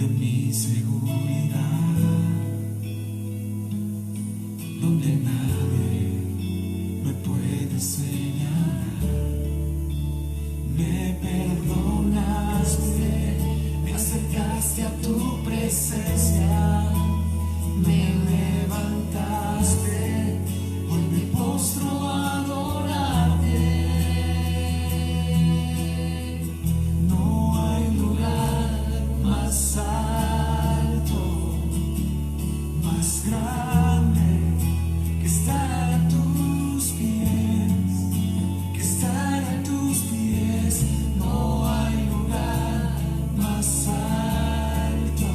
de mi seguridad, donde nadie me puede señalar. Me perdonaste, me acercaste a tu presencia, me levantaste, hoy me postro a adorarte. No hay lugar más alto, más grande que estar a tus pies, que estar a tus pies. No hay lugar más alto,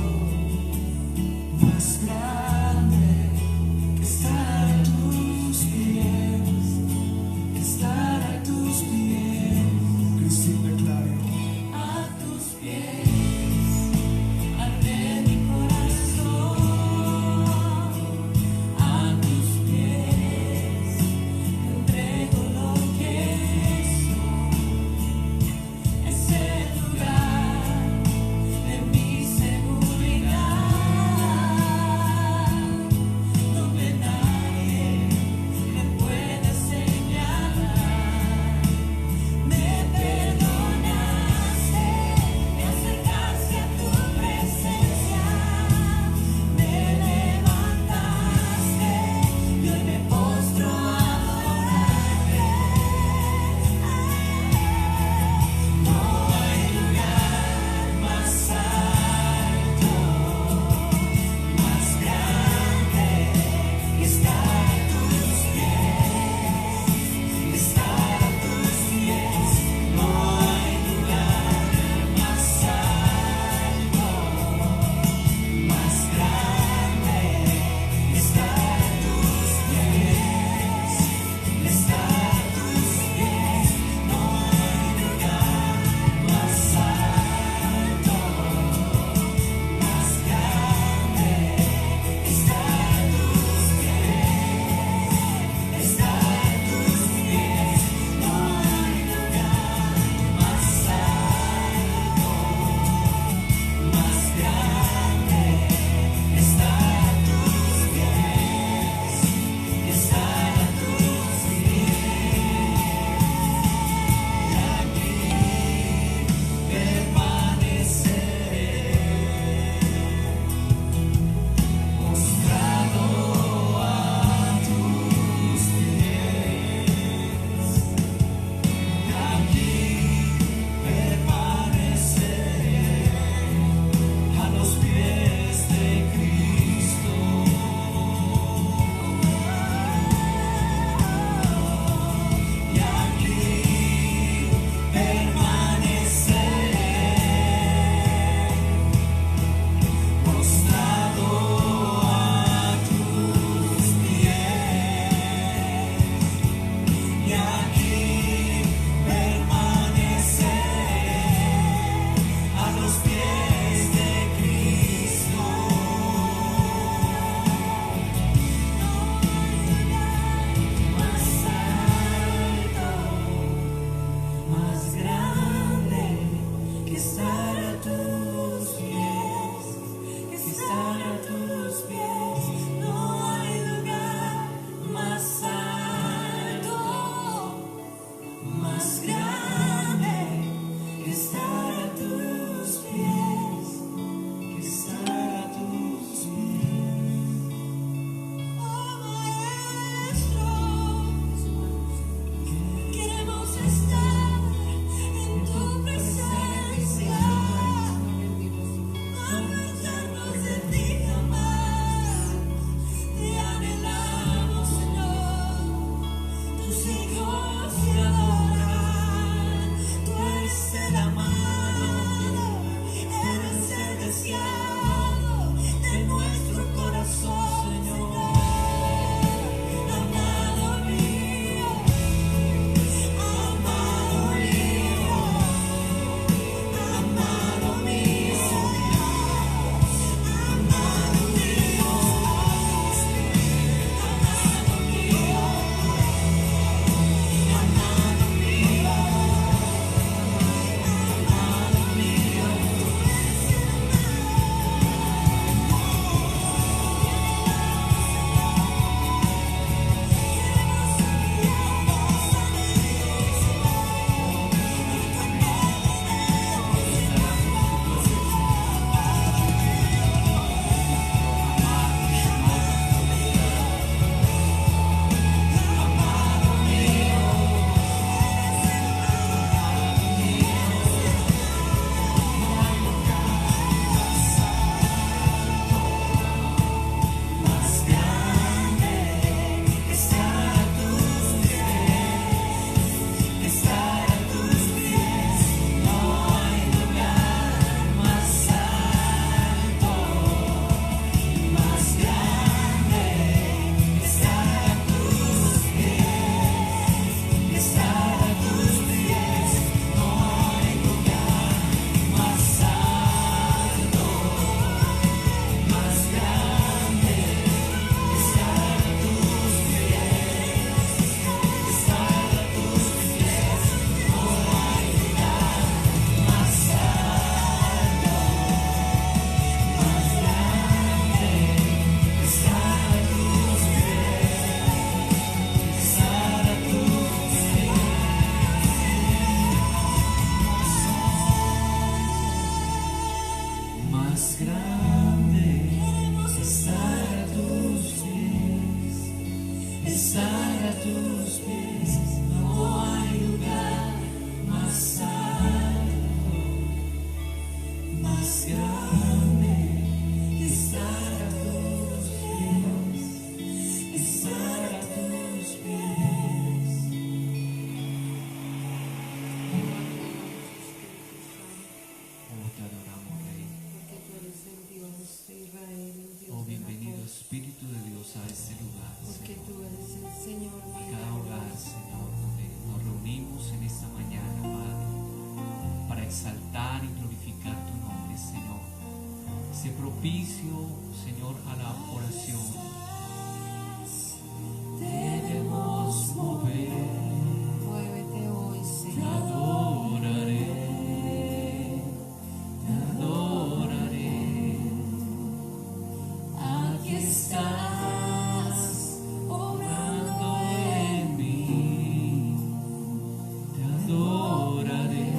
más grande, estar a tus pies, estar a tus pies. No hay lugar más alto, más grande que estar a tus pies, estar a tus pies. Oh, te adoramos, Rey. Porque tú eres el Dios de Israel, el Dios Oh, de bienvenido Jacob. Espíritu de Dios a este lugar, Porque Señor. tú eres el Señor A de cada hogar, Israel. Señor, donde nos reunimos en esta mañana, Padre, para exaltar y glorificar tu nombre, Señor. Sé propicio, Señor, a la oración. Debemos mover, Muévete hoy, te Señor. adoraré, te adoraré. Aquí estás, obrando en mí, te adoraré,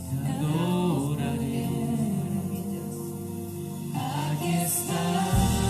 te adoraré. Aquí estás.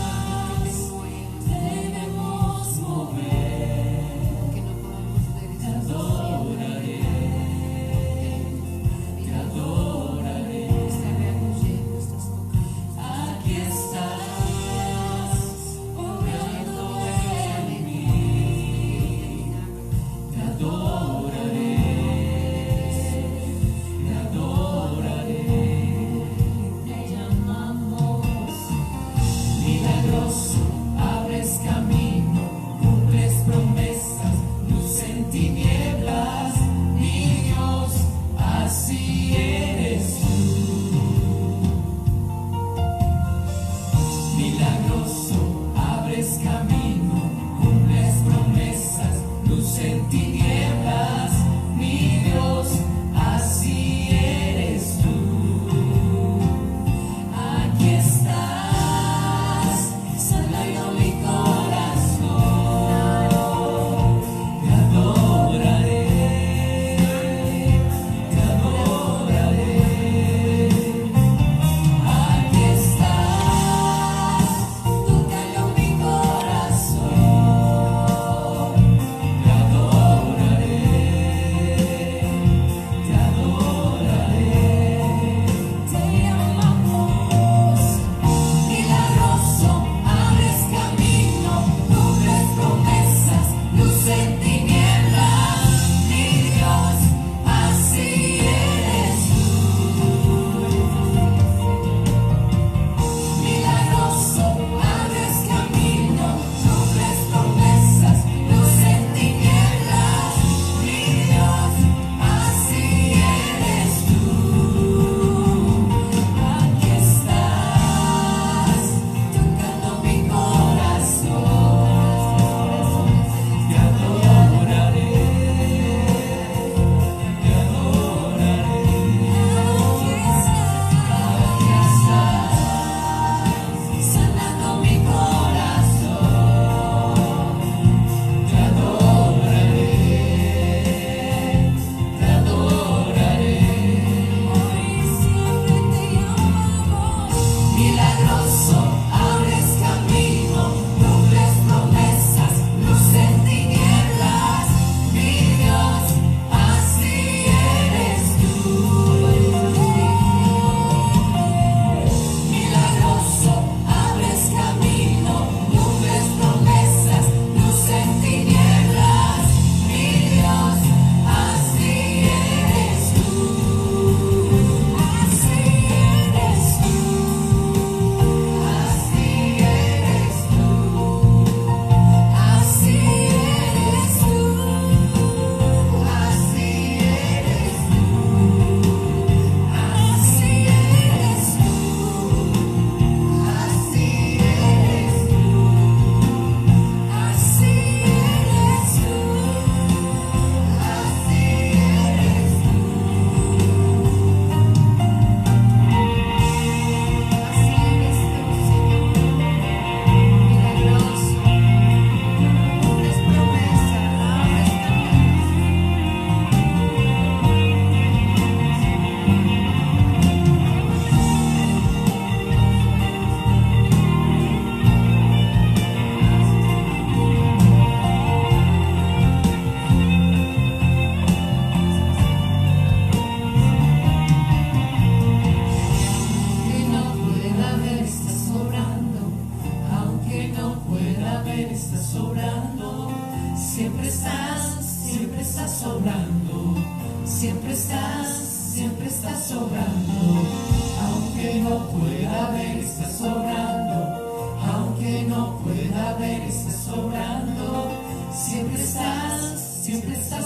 no pueda ver, estás obrando. Aunque no pueda ver, estás obrando. Siempre estás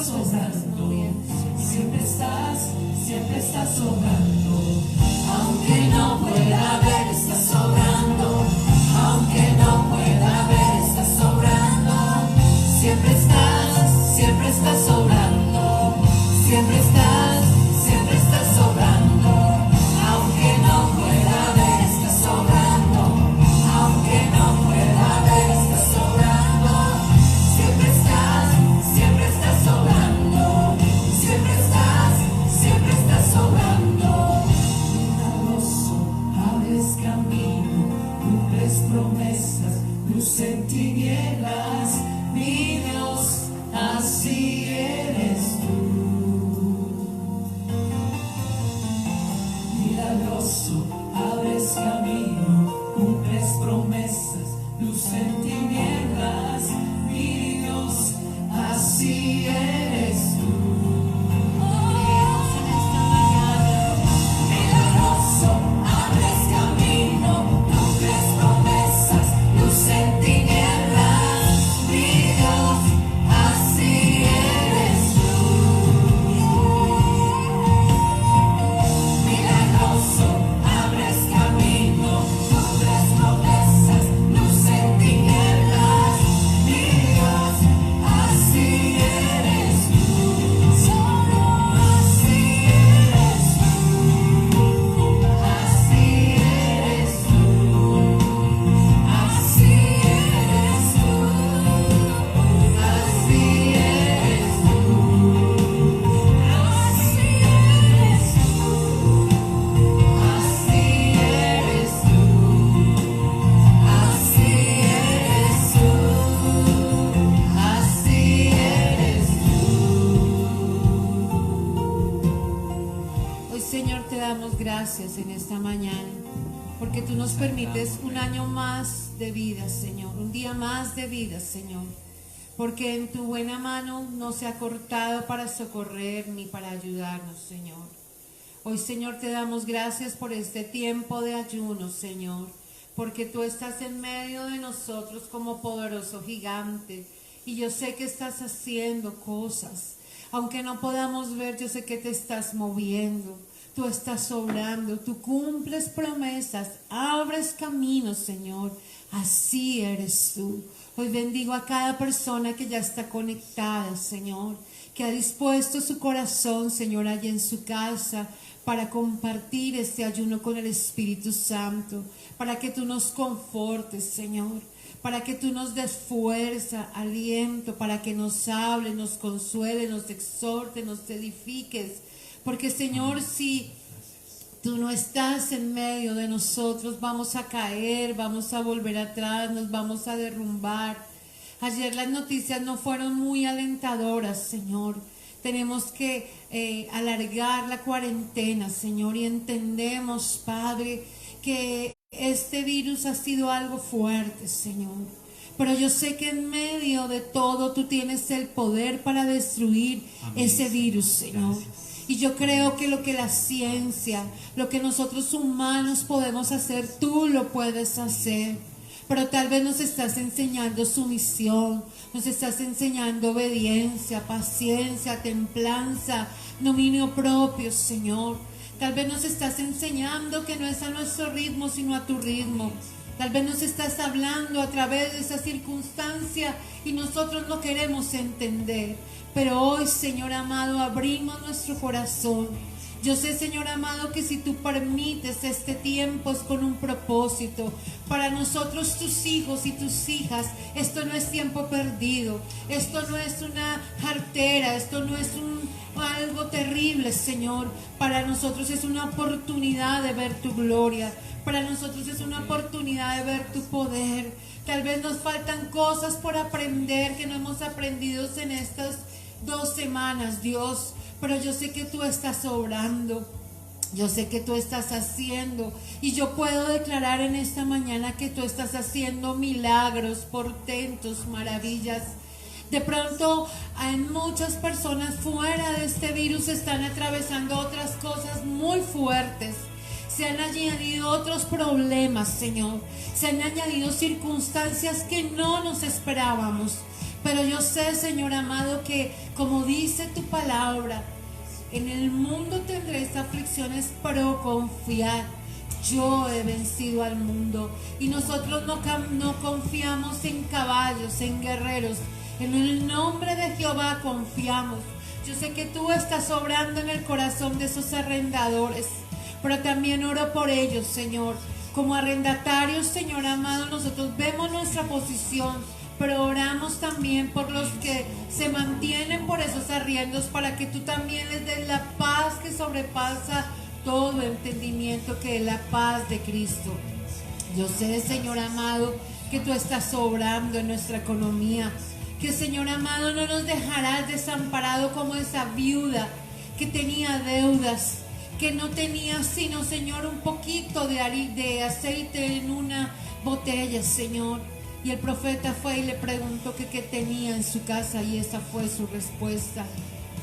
obrando. Siempre estás obrando. Aunque no pueda ver, estás obrando. Aunque no pueda ver, estás obrando. Siempre estás obrando. Siempre estás obrando. Aunque no pueda ver, estás obrando. Aunque no pueda ver, estás obrando. Siempre estás obrando. Siempre estás obrando. Milagroso, abres camino, cumples promesas, luz en tinieblas. Mi Dios, así eres tú. Milagroso, abres camino, cumples promesas, luz en tinieblas. Mi Dios, así eres tú. Milagroso, abres camino, cumples promesas, luz en tinieblas. Mi Dios, así eres tú. Milagroso, abres camino, cumples promesas, luz en tinieblas. Mi Dios, así eres tú. Solo así eres tú. Así eres tú. Así eres tú. Así eres tú. Así eres tú. Así eres tú. Así eres tú. Así eres tú. Hoy, Señor, te damos gracias en esta mañana, porque tú nos permites un año más de vida, Señor, un día más de vida, Señor, porque en tu buena mano no se ha cortado para socorrer ni para ayudarnos, Señor. Hoy, Señor, te damos gracias por este tiempo de ayuno, Señor, porque tú estás en medio de nosotros como poderoso gigante, y yo sé que estás haciendo cosas. Aunque no podamos ver, yo sé que te estás moviendo, tú estás obrando, tú cumples promesas, abres caminos, Señor. Así eres tú. Hoy bendigo a cada persona que ya está conectada, Señor, que ha dispuesto su corazón, Señor, allí en su casa, para compartir este ayuno con el Espíritu Santo, para que tú nos confortes, Señor, para que tú nos des fuerza, aliento, para que nos hables, nos consueles, nos exhortes, nos edifiques. Porque, Señor, si tú no estás en medio de nosotros, vamos a caer, vamos a volver atrás, nos vamos a derrumbar. Ayer las noticias no fueron muy alentadoras, Señor. Tenemos que alargar la cuarentena, Señor, y entendemos, Padre, que este virus ha sido algo fuerte, Señor. Pero yo sé que en medio de todo tú tienes el poder para destruir ese virus, Señor. Gracias. Y yo creo que lo que la ciencia, lo que nosotros humanos podemos hacer, tú lo puedes hacer. Pero tal vez nos estás enseñando sumisión, nos estás enseñando obediencia, paciencia, templanza, dominio propio, Señor. Tal vez nos estás enseñando que no es a nuestro ritmo, sino a tu ritmo. Tal vez nos estás hablando a través de esa circunstancia y nosotros no queremos entender. Pero hoy, Señor amado, abrimos nuestro corazón. Yo sé, Señor amado, que si tú permites este tiempo es con un propósito. Para nosotros, tus hijos y tus hijas, esto no es tiempo perdido. Esto no es una jartera, esto no es algo terrible, Señor. Para nosotros es una oportunidad de ver tu gloria. Para nosotros es una oportunidad de ver tu poder. Tal vez nos faltan cosas por aprender que no hemos aprendido en estas 2 semanas, Dios. Pero yo sé que tú estás obrando. Yo sé que tú estás haciendo, y yo puedo declarar en esta mañana que tú estás haciendo milagros, portentos, maravillas. De pronto hay muchas personas fuera de este virus están atravesando otras cosas muy fuertes. se han añadido otros problemas, Señor. Se han añadido circunstancias que no nos esperábamos. Pero yo sé, Señor amado, que como dice tu palabra, en el mundo tendréis aflicciones, pero confiad. Yo he vencido al mundo. Y nosotros no confiamos en caballos, en guerreros. En el nombre de Jehová confiamos. Yo sé que tú estás obrando en el corazón de esos arrendadores, pero también oro por ellos, Señor. Como arrendatarios, Señor amado, nosotros vemos nuestra posición, pero oramos también por los que se mantienen por esos arriendos, para que tú también les des la paz que sobrepasa todo entendimiento, que es la paz de Cristo. Yo sé, Señor amado, que tú estás obrando en nuestra economía, que, Señor amado, no nos dejarás desamparados como esa viuda que tenía deudas, que no tenía sino, Señor, un poquito de aceite en una botella, Señor. Y el profeta fue y le preguntó que qué tenía en su casa, y esa fue su respuesta.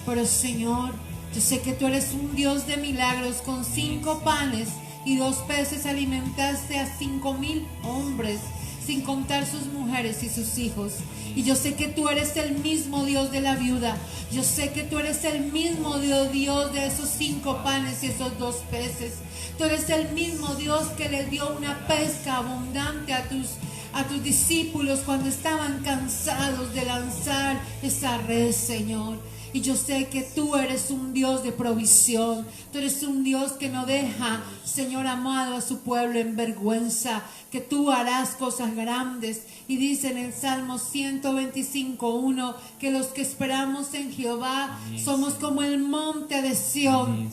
Pero, Señor, yo sé que tú eres un Dios de milagros. Con 5 panes y 2 peces alimentaste a 5,000 hombres, sin contar sus mujeres y sus hijos. Y yo sé que tú eres el mismo Dios de la viuda. Yo sé que tú eres el mismo Dios de esos 5 panes y esos 2 peces. Tú eres el mismo Dios que le dio una pesca abundante a tus discípulos cuando estaban cansados de lanzar esa red, Señor. Y yo sé que tú eres un Dios de provisión. Tú eres un Dios que no deja, Señor amado, a su pueblo en vergüenza. Que tú harás cosas grandes. Y dice en el Salmo 125:1 que los que esperamos en Jehová somos como el monte de Sión,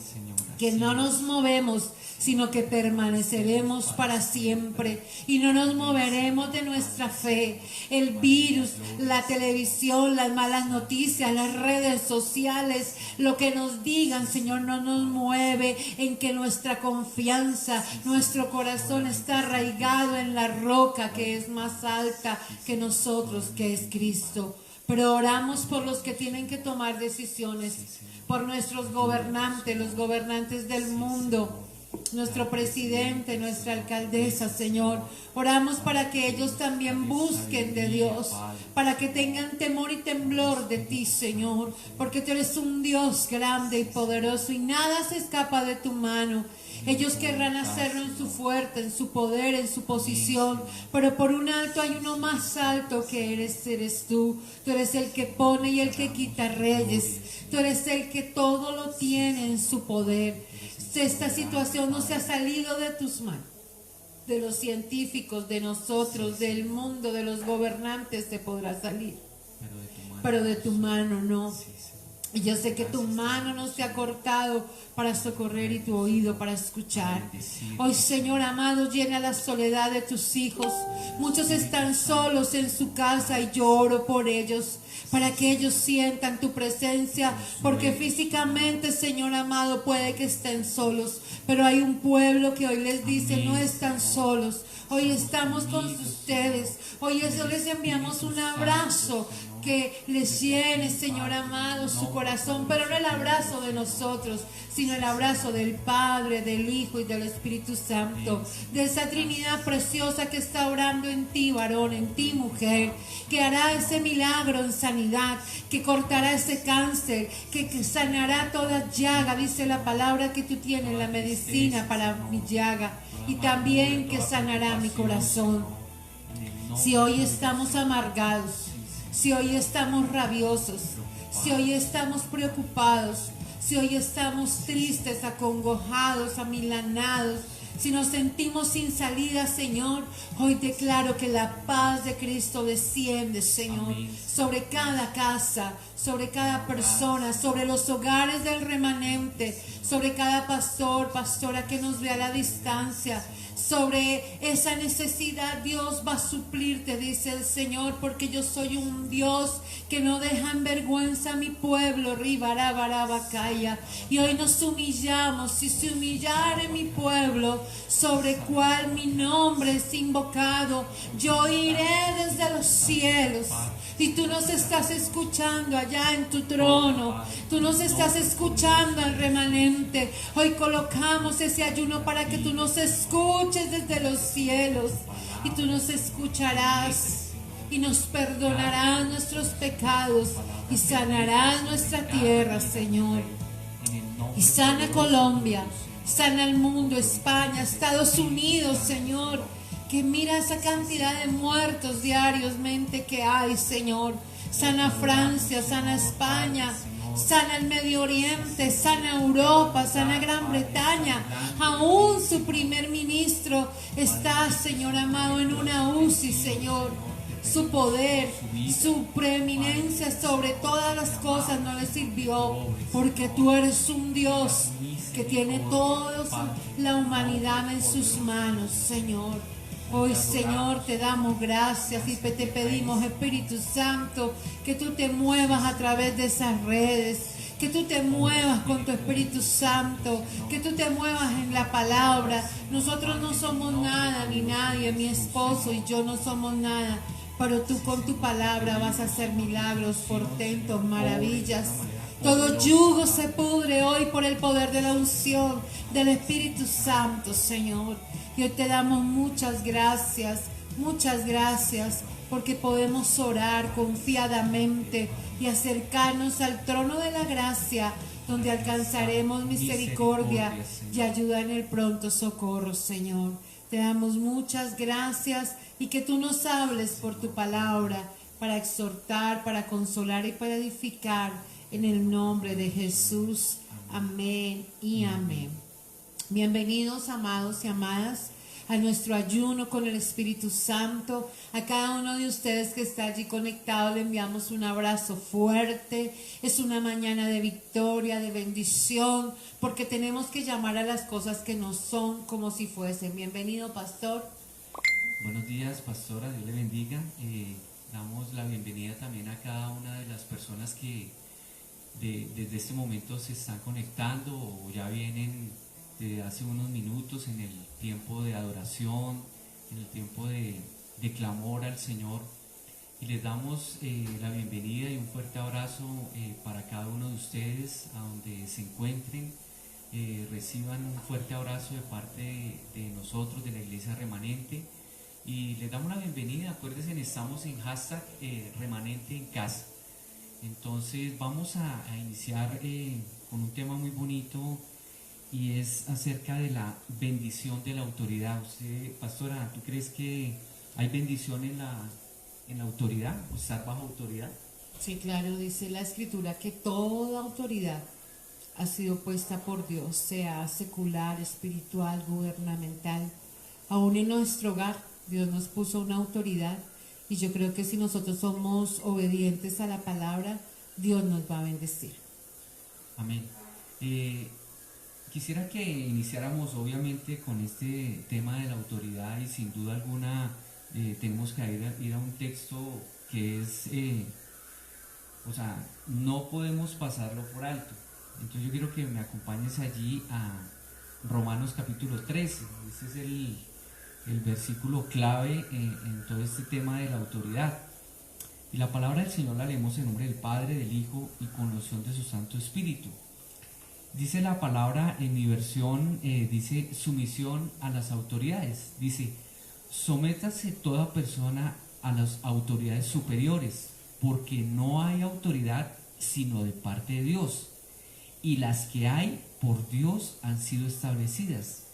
que no nos movemos, sino que permaneceremos para siempre y no nos moveremos de nuestra fe. El virus, la televisión, las malas noticias, las redes sociales, lo que nos digan, Señor, no nos mueve, en que nuestra confianza, nuestro corazón está arraigado en la roca que es más alta que nosotros, que es Cristo. Pero oramos por los que tienen que tomar decisiones, por nuestros gobernantes, los gobernantes del mundo, nuestro presidente, nuestra alcaldesa, Señor. Oramos para que ellos también busquen de Dios, para que tengan temor y temblor de ti, Señor, porque tú eres un Dios grande y poderoso y nada se escapa de tu mano. Ellos querrán hacerlo en su fuerza, en su poder, en su posición, pero por un alto hay uno más alto que eres tú. Tú eres el que pone y el que quita reyes. Tú eres el que todo lo tiene en su poder. Esta situación no se ha salido de tus manos, de los científicos, de nosotros, del mundo, de los gobernantes se podrá salir, pero de tu mano no. Y yo sé que tu mano no se ha cortado para socorrer y tu oído para escuchar. Hoy, Señor amado, llena la soledad de tus hijos. Muchos están solos en su casa y yo oro por ellos, para que ellos sientan tu presencia, porque físicamente, Señor amado, puede que estén solos, pero hay un pueblo que hoy les dice: no están solos, hoy estamos con ustedes. Hoy les enviamos un abrazo que les llene, Señor amado, su corazón, pero no el abrazo de nosotros, sino el abrazo del Padre, del Hijo y del Espíritu Santo, de esa Trinidad preciosa que está orando en ti, varón, en ti, mujer, que hará ese milagro en sanidad, que cortará ese cáncer, que sanará toda llaga. Dice la palabra que tú tienes la medicina para mi llaga, y también que sanará mi corazón. Si hoy estamos amargados, si hoy estamos rabiosos, si hoy estamos preocupados, si hoy estamos tristes, acongojados, amilanados, si nos sentimos sin salida, Señor, hoy declaro que la paz de Cristo desciende, Señor, sobre cada casa, sobre cada persona, sobre los hogares del remanente, sobre cada pastor, pastora que nos ve a la distancia. Sobre esa necesidad Dios va a suplirte, dice el Señor, porque yo soy un Dios que no deja en vergüenza a mi pueblo. Ribarabacaya. Y hoy nos humillamos. Si se humillare mi pueblo, sobre cual mi nombre es invocado. Yo iré desde los cielos. Y tú nos estás escuchando allá en tu trono. Tú nos estás escuchando al remanente. Hoy colocamos ese ayuno para que tú nos escuches desde los cielos. Y tú nos escucharás y nos perdonarás nuestros pecados y sanarás nuestra tierra, Señor. Y sana Colombia, sana el mundo, España, Estados Unidos, Señor. Que mira esa cantidad de muertos diariamente que hay, Señor. Sana Francia, sana España, sana el Medio Oriente, sana Europa, sana Gran Bretaña. Aún su primer ministro está, Señor amado, en una UCI, Señor. Su poder, su preeminencia sobre todas las cosas no le sirvió, porque tú eres un Dios que tiene toda la humanidad en sus manos, Señor. Hoy, Señor, te damos gracias y te pedimos, Espíritu Santo, que tú te muevas a través de esas redes, que tú te muevas con tu Espíritu Santo, que tú te muevas en la palabra. Nosotros no somos nada ni nadie, mi esposo y yo no somos nada, pero tú con tu palabra vas a hacer milagros, portentos, maravillas. Todo yugo se pudre hoy por el poder de la unción del Espíritu Santo, Señor. Y hoy te damos muchas gracias, porque podemos orar confiadamente y acercarnos al trono de la gracia, donde alcanzaremos misericordia y ayuda en el pronto socorro, Señor. Te damos muchas gracias y que tú nos hables por tu palabra para exhortar, para consolar y para edificar en el nombre de Jesús. Amén y amén. Bienvenidos, amados y amadas, a nuestro ayuno con el Espíritu Santo. A cada uno de ustedes que está allí conectado le enviamos un abrazo fuerte. Es una mañana de victoria, de bendición, porque tenemos que llamar a las cosas que no son como si fuesen. Bienvenido, pastor. Buenos días, pastora, Dios le bendiga. Damos la bienvenida también a cada una de las personas que desde este momento se están conectando o ya vienen de hace unos minutos en el tiempo de adoración, en el tiempo de clamor al Señor. Y les damos la bienvenida y un fuerte abrazo para cada uno de ustedes, a donde se encuentren. Reciban un fuerte abrazo de parte de nosotros, de la Iglesia Remanente. Y les damos la bienvenida. Acuérdense, estamos en hashtag Remanente en Casa. Entonces vamos a iniciar con un tema muy bonito, y es acerca de la bendición de la autoridad. Usted, pastora, ¿tú crees que hay bendición en la autoridad, o estar bajo autoridad? Sí, claro, dice la Escritura que toda autoridad ha sido puesta por Dios, sea secular, espiritual, gubernamental. Aún en nuestro hogar, Dios nos puso una autoridad, y yo creo que si nosotros somos obedientes a la palabra, Dios nos va a bendecir. Amén. Quisiera que iniciáramos obviamente con este tema de la autoridad, y sin duda alguna tenemos que ir a un texto que es, no podemos pasarlo por alto. Entonces yo quiero que me acompañes allí a Romanos capítulo 13. Este es el versículo clave en todo este tema de la autoridad. Y la palabra del Señor la leemos en nombre del Padre, del Hijo y con unción de su Santo Espíritu. Dice la palabra en mi versión, dice sumisión a las autoridades. Dice, sométase toda persona a las autoridades superiores, porque no hay autoridad sino de parte de Dios, y las que hay por Dios han sido establecidas.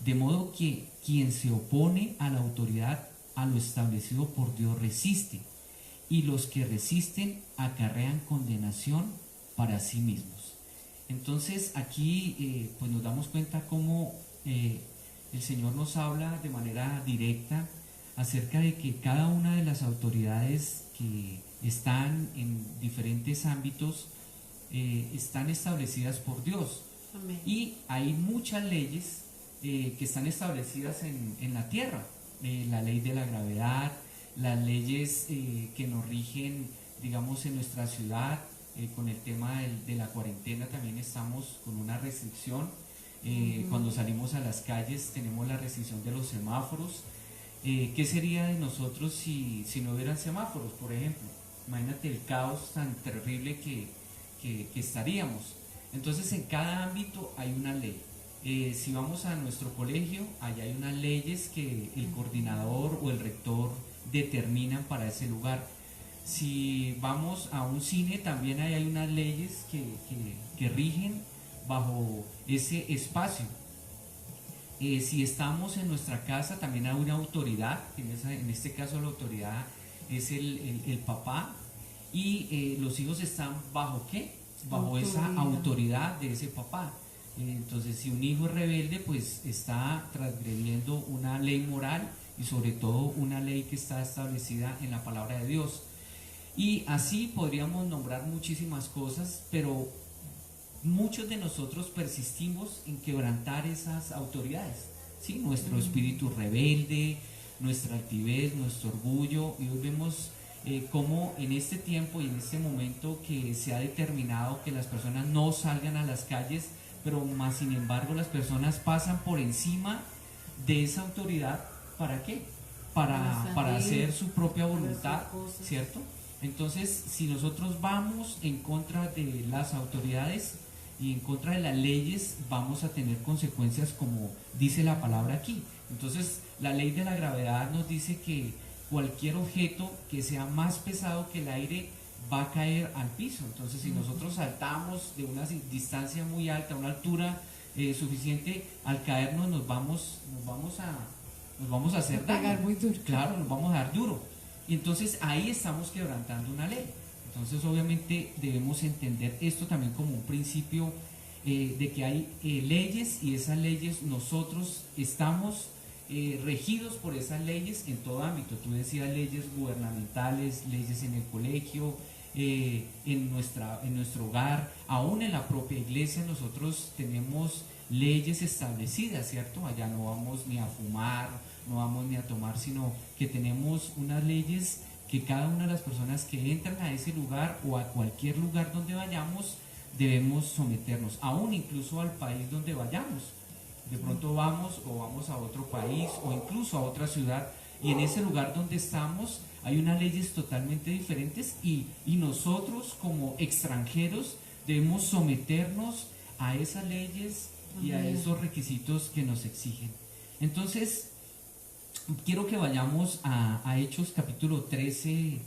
De modo que quien se opone a la autoridad, a lo establecido por Dios, resiste, y los que resisten acarrean condenación para sí mismos. Entonces aquí pues nos damos cuenta cómo el Señor nos habla de manera directa acerca de que cada una de las autoridades que están en diferentes ámbitos están establecidas por Dios. Amén. Y hay muchas leyes que están establecidas en la tierra. La ley de la gravedad, las leyes que nos rigen, digamos, en nuestra ciudad. Con el tema de la cuarentena también estamos con una restricción. Cuando salimos a las calles tenemos la restricción de los semáforos. ¿Qué sería de nosotros si no hubieran semáforos, por ejemplo? Imagínate el caos tan terrible que estaríamos. Entonces en cada ámbito hay una ley. Si vamos a nuestro colegio, allá hay unas leyes que el coordinador o el rector determinan para ese lugar. Si vamos a un cine, también hay unas leyes que rigen bajo ese espacio. Si estamos en nuestra casa, también hay una autoridad, en este caso la autoridad es el papá, y los hijos están bajo ¿qué? Bajo esa autoridad de ese papá. Entonces, si un hijo es rebelde, pues está transgrediendo una ley moral y sobre todo una ley que está establecida en la palabra de Dios. Y así podríamos nombrar muchísimas cosas, pero muchos de nosotros persistimos en quebrantar esas autoridades, ¿sí? Nuestro espíritu rebelde, nuestra altivez, nuestro orgullo, y hoy vemos cómo en este tiempo y en este momento que se ha determinado que las personas no salgan a las calles, pero más sin embargo las personas pasan por encima de esa autoridad. ¿Para qué? Para hacer su propia voluntad, ¿cierto? Entonces, si nosotros vamos en contra de las autoridades y en contra de las leyes, vamos a tener consecuencias como dice la palabra aquí. Entonces, la ley de la gravedad nos dice que cualquier objeto que sea más pesado que el aire va a caer al piso. Entonces, si nosotros saltamos de una distancia muy alta, una altura suficiente, al caernos nos vamos a hacer daño. Muy duro. Claro, nos vamos a dar duro. Y entonces ahí estamos quebrantando una ley. Entonces, obviamente, debemos entender esto también como un principio de que hay leyes, y esas leyes nosotros estamos regidos por esas leyes en todo ámbito. Tú decías leyes gubernamentales, leyes en el colegio, en nuestro hogar, aún en la propia iglesia nosotros tenemos leyes establecidas, ¿cierto? Allá no vamos ni a fumar, no vamos ni a tomar, sino que tenemos unas leyes que cada una de las personas que entran a ese lugar o a cualquier lugar donde vayamos debemos someternos, aún incluso al país donde vayamos. De pronto vamos a otro país o incluso a otra ciudad, y en ese lugar donde estamos hay unas leyes totalmente diferentes, y nosotros como extranjeros debemos someternos a esas leyes y a esos requisitos que nos exigen. Entonces, quiero que vayamos a Hechos capítulo 13,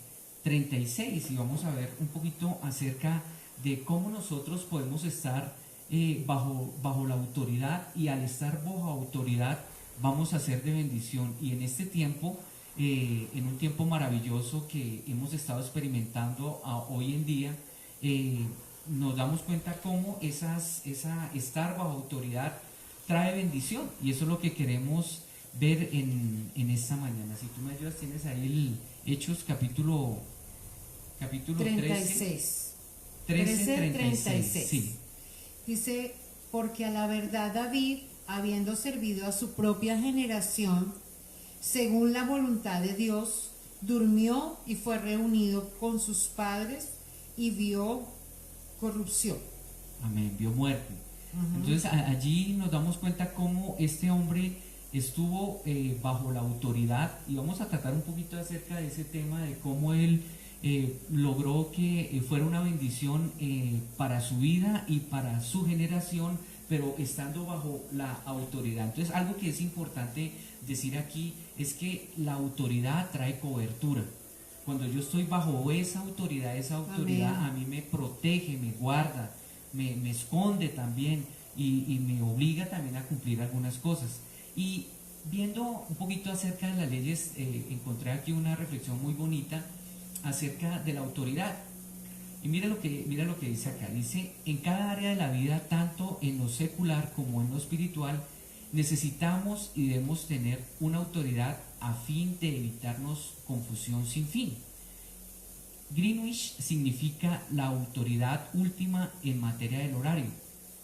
36, y vamos a ver un poquito acerca de cómo nosotros podemos estar bajo la autoridad, y al estar bajo autoridad vamos a ser de bendición. Y en este tiempo, en un tiempo maravilloso que hemos estado experimentando hoy en día, nos damos cuenta cómo estar bajo autoridad trae bendición, y eso es lo que queremos ver en esta mañana. Si tú me ayudas, tienes ahí el Hechos capítulo 36. 36. Sí. Dice, porque a la verdad David, habiendo servido a su propia generación, según la voluntad de Dios, durmió y fue reunido con sus padres y vio corrupción. Amén, vio muerte. Entonces allí nos damos cuenta cómo este hombre estuvo bajo la autoridad, y vamos a tratar un poquito acerca de ese tema, de cómo él logró que fuera una bendición para su vida y para su generación, pero estando bajo la autoridad. Entonces, algo que es importante decir aquí es que la autoridad trae cobertura. Cuando yo estoy bajo esa autoridad Amén. A mí me protege, me guarda, me esconde también, y me obliga también a cumplir algunas cosas. Y viendo un poquito acerca de las leyes, encontré aquí una reflexión muy bonita acerca de la autoridad. Y mira lo que dice acá. Dice, en cada área de la vida, tanto en lo secular como en lo espiritual, necesitamos y debemos tener una autoridad a fin de evitarnos confusión sin fin. Greenwich significa la autoridad última en materia del horario.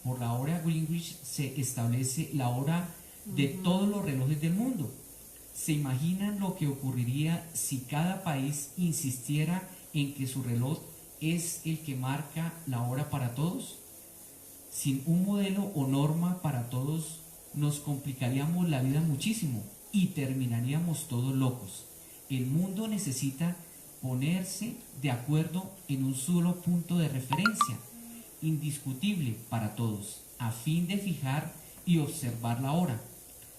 Por la hora Greenwich se establece la hora de todos los relojes del mundo. ¿Se imaginan lo que ocurriría si cada país insistiera en que su reloj es el que marca la hora para todos? Sin un modelo o norma para todos nos complicaríamos la vida muchísimo y terminaríamos todos locos. El mundo necesita ponerse de acuerdo en un solo punto de referencia, indiscutible para todos, a fin de fijar y observar la hora.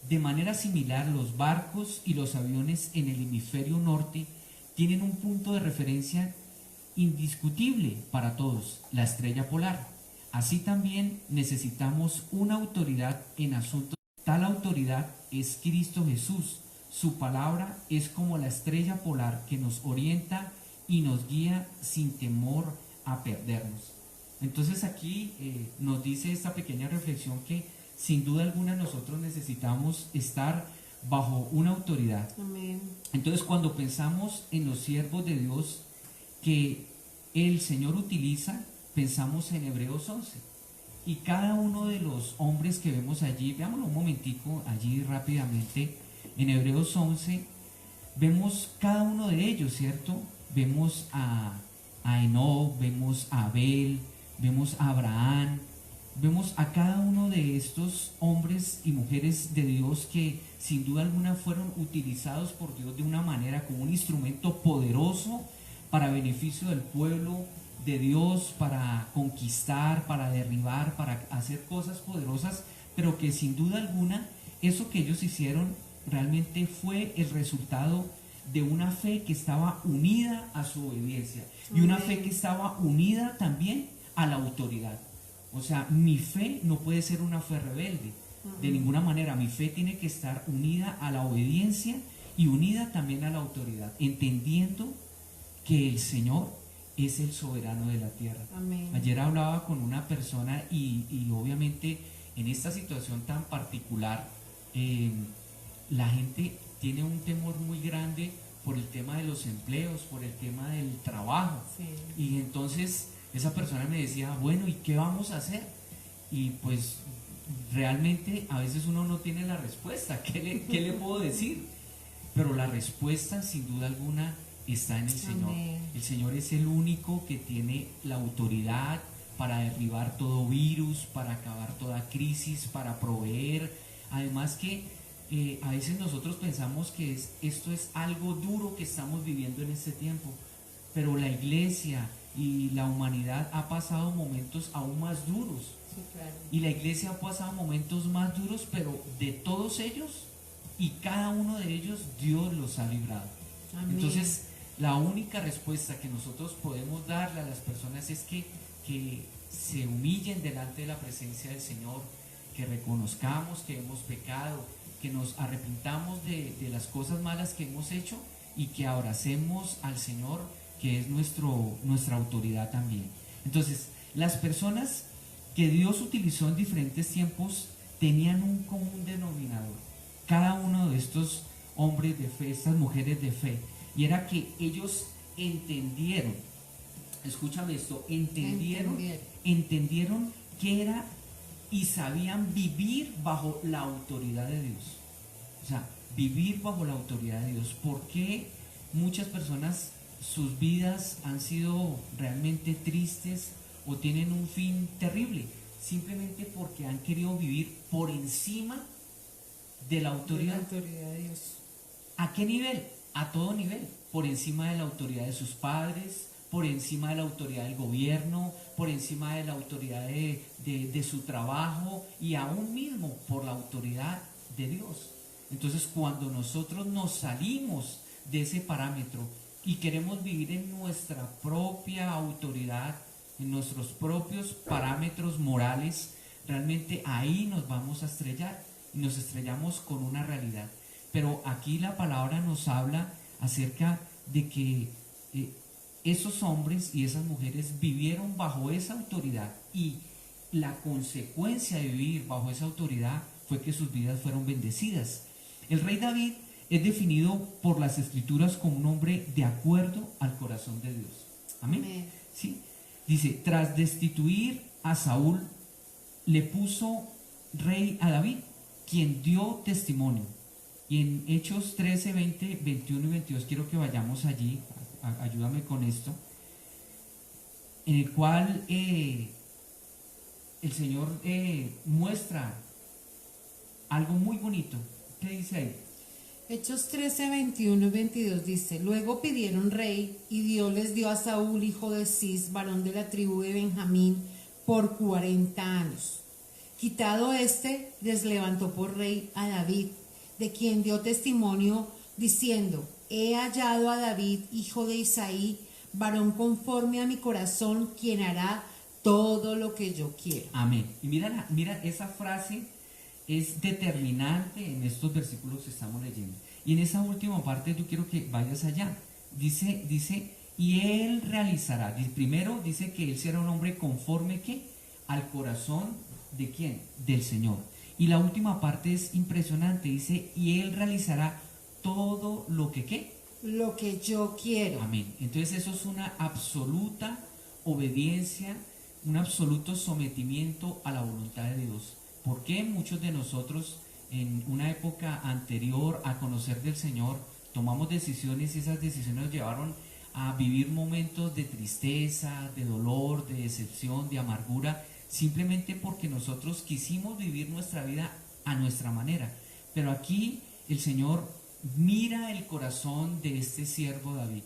De manera similar, los barcos y los aviones en el hemisferio norte tienen un punto de referencia indiscutible para todos, la estrella polar. Así también necesitamos una autoridad en asuntos. Tal autoridad es Cristo Jesús. Su palabra es como la estrella polar que nos orienta y nos guía sin temor a perdernos. Entonces aquí nos dice esta pequeña reflexión que sin duda alguna nosotros necesitamos estar bajo una autoridad. Amén. Entonces cuando pensamos en los siervos de Dios que el Señor utiliza, pensamos en Hebreos 11. Y cada uno de los hombres que vemos allí, veámoslo un momentico allí rápidamente, en Hebreos 11, vemos cada uno de ellos, ¿cierto? Vemos a Enoc, vemos a Abel, vemos a Abraham, vemos a cada uno de estos hombres y mujeres de Dios que sin duda alguna fueron utilizados por Dios de una manera como un instrumento poderoso para beneficio del pueblo de Dios, para conquistar, para derribar, para hacer cosas poderosas, pero que sin duda alguna eso que ellos hicieron realmente fue el resultado de una fe que estaba unida a su obediencia y una fe que estaba unida también a la autoridad. O sea, mi fe no puede ser una fe rebelde de ninguna manera. Mi fe tiene que estar unida a la obediencia y unida también a la autoridad, entendiendo que el Señor es el soberano de la tierra. Amén. Ayer hablaba con una persona y obviamente en esta situación tan particular la gente tiene un temor muy grande por el tema de los empleos, por el tema del trabajo. Sí. Y entonces esa persona me decía, bueno, ¿y qué vamos a hacer? Y pues realmente a veces uno no tiene la respuesta. ¿Qué le puedo decir? Pero la respuesta sin duda alguna está en el Señor. Amén. El Señor es el único que tiene la autoridad para derribar todo virus, para acabar toda crisis, para proveer. Además que a veces nosotros pensamos que esto es algo duro que estamos viviendo en este tiempo, pero la iglesia y la humanidad ha pasado momentos aún más duros. Sí, claro. Y la iglesia ha pasado momentos más duros, pero de todos ellos y cada uno de ellos Dios los ha librado. Amén. Entonces, la única respuesta que nosotros podemos darle a las personas es que se humillen delante de la presencia del Señor, que reconozcamos que hemos pecado, que nos arrepintamos de las cosas malas que hemos hecho y que abracemos al Señor, que es nuestra autoridad también. Entonces, las personas que Dios utilizó en diferentes tiempos tenían un común denominador. Cada uno de estos hombres de fe, estas mujeres de fe, y era que ellos entendieron, escúchame esto, entendieron que era y sabían vivir bajo la autoridad de Dios. O sea, vivir bajo la autoridad de Dios. ¿Por qué muchas personas sus vidas han sido realmente tristes o tienen un fin terrible? Simplemente porque han querido vivir por encima de la autoridad. La autoridad de Dios. ¿A qué nivel? A todo nivel. Por encima de la autoridad de sus padres, por encima de la autoridad del gobierno, por encima de la autoridad de su trabajo y aún mismo por la autoridad de Dios. Entonces, cuando nosotros nos salimos de ese parámetro y queremos vivir en nuestra propia autoridad, en nuestros propios parámetros morales, realmente ahí nos vamos a estrellar y nos estrellamos con una realidad. Pero aquí la palabra nos habla acerca de que esos hombres y esas mujeres vivieron bajo esa autoridad y la consecuencia de vivir bajo esa autoridad fue que sus vidas fueron bendecidas. El rey David es definido por las escrituras como un hombre de acuerdo al corazón de Dios. Amén. Amén. ¿Sí? Dice, tras destituir a Saúl, le puso rey a David, quien dio testimonio. Y en Hechos 13, 20, 21 y 22, quiero que vayamos allí, ayúdame con esto, en el cual el Señor muestra algo muy bonito. ¿Qué dice ahí? Hechos 13, 21 y 22 dice: Luego pidieron rey, y Dios les dio a Saúl, hijo de Cis, varón de la tribu de Benjamín, por 40 años. Quitado este, les levantó por rey a David, de quien dio testimonio diciendo: He hallado a David, hijo de Isaí, varón conforme a mi corazón, quien hará todo lo que yo quiero. Amén. Y mira, esa frase es determinante en estos versículos que estamos leyendo. Y en esa última parte yo quiero que vayas allá. Dice, y él realizará. Primero dice que él será un hombre conforme ¿qué? Al corazón de ¿quién? Del Señor. Y la última parte es impresionante. Dice, y él realizará todo lo que ¿qué? Lo que yo quiero. Amén. Entonces eso es una absoluta obediencia, un absoluto sometimiento a la voluntad de Dios. ¿Por qué muchos de nosotros en una época anterior a conocer del Señor tomamos decisiones y esas decisiones nos llevaron a vivir momentos de tristeza, de dolor, de decepción, de amargura, simplemente porque nosotros quisimos vivir nuestra vida a nuestra manera? Pero aquí el Señor mira el corazón de este siervo David,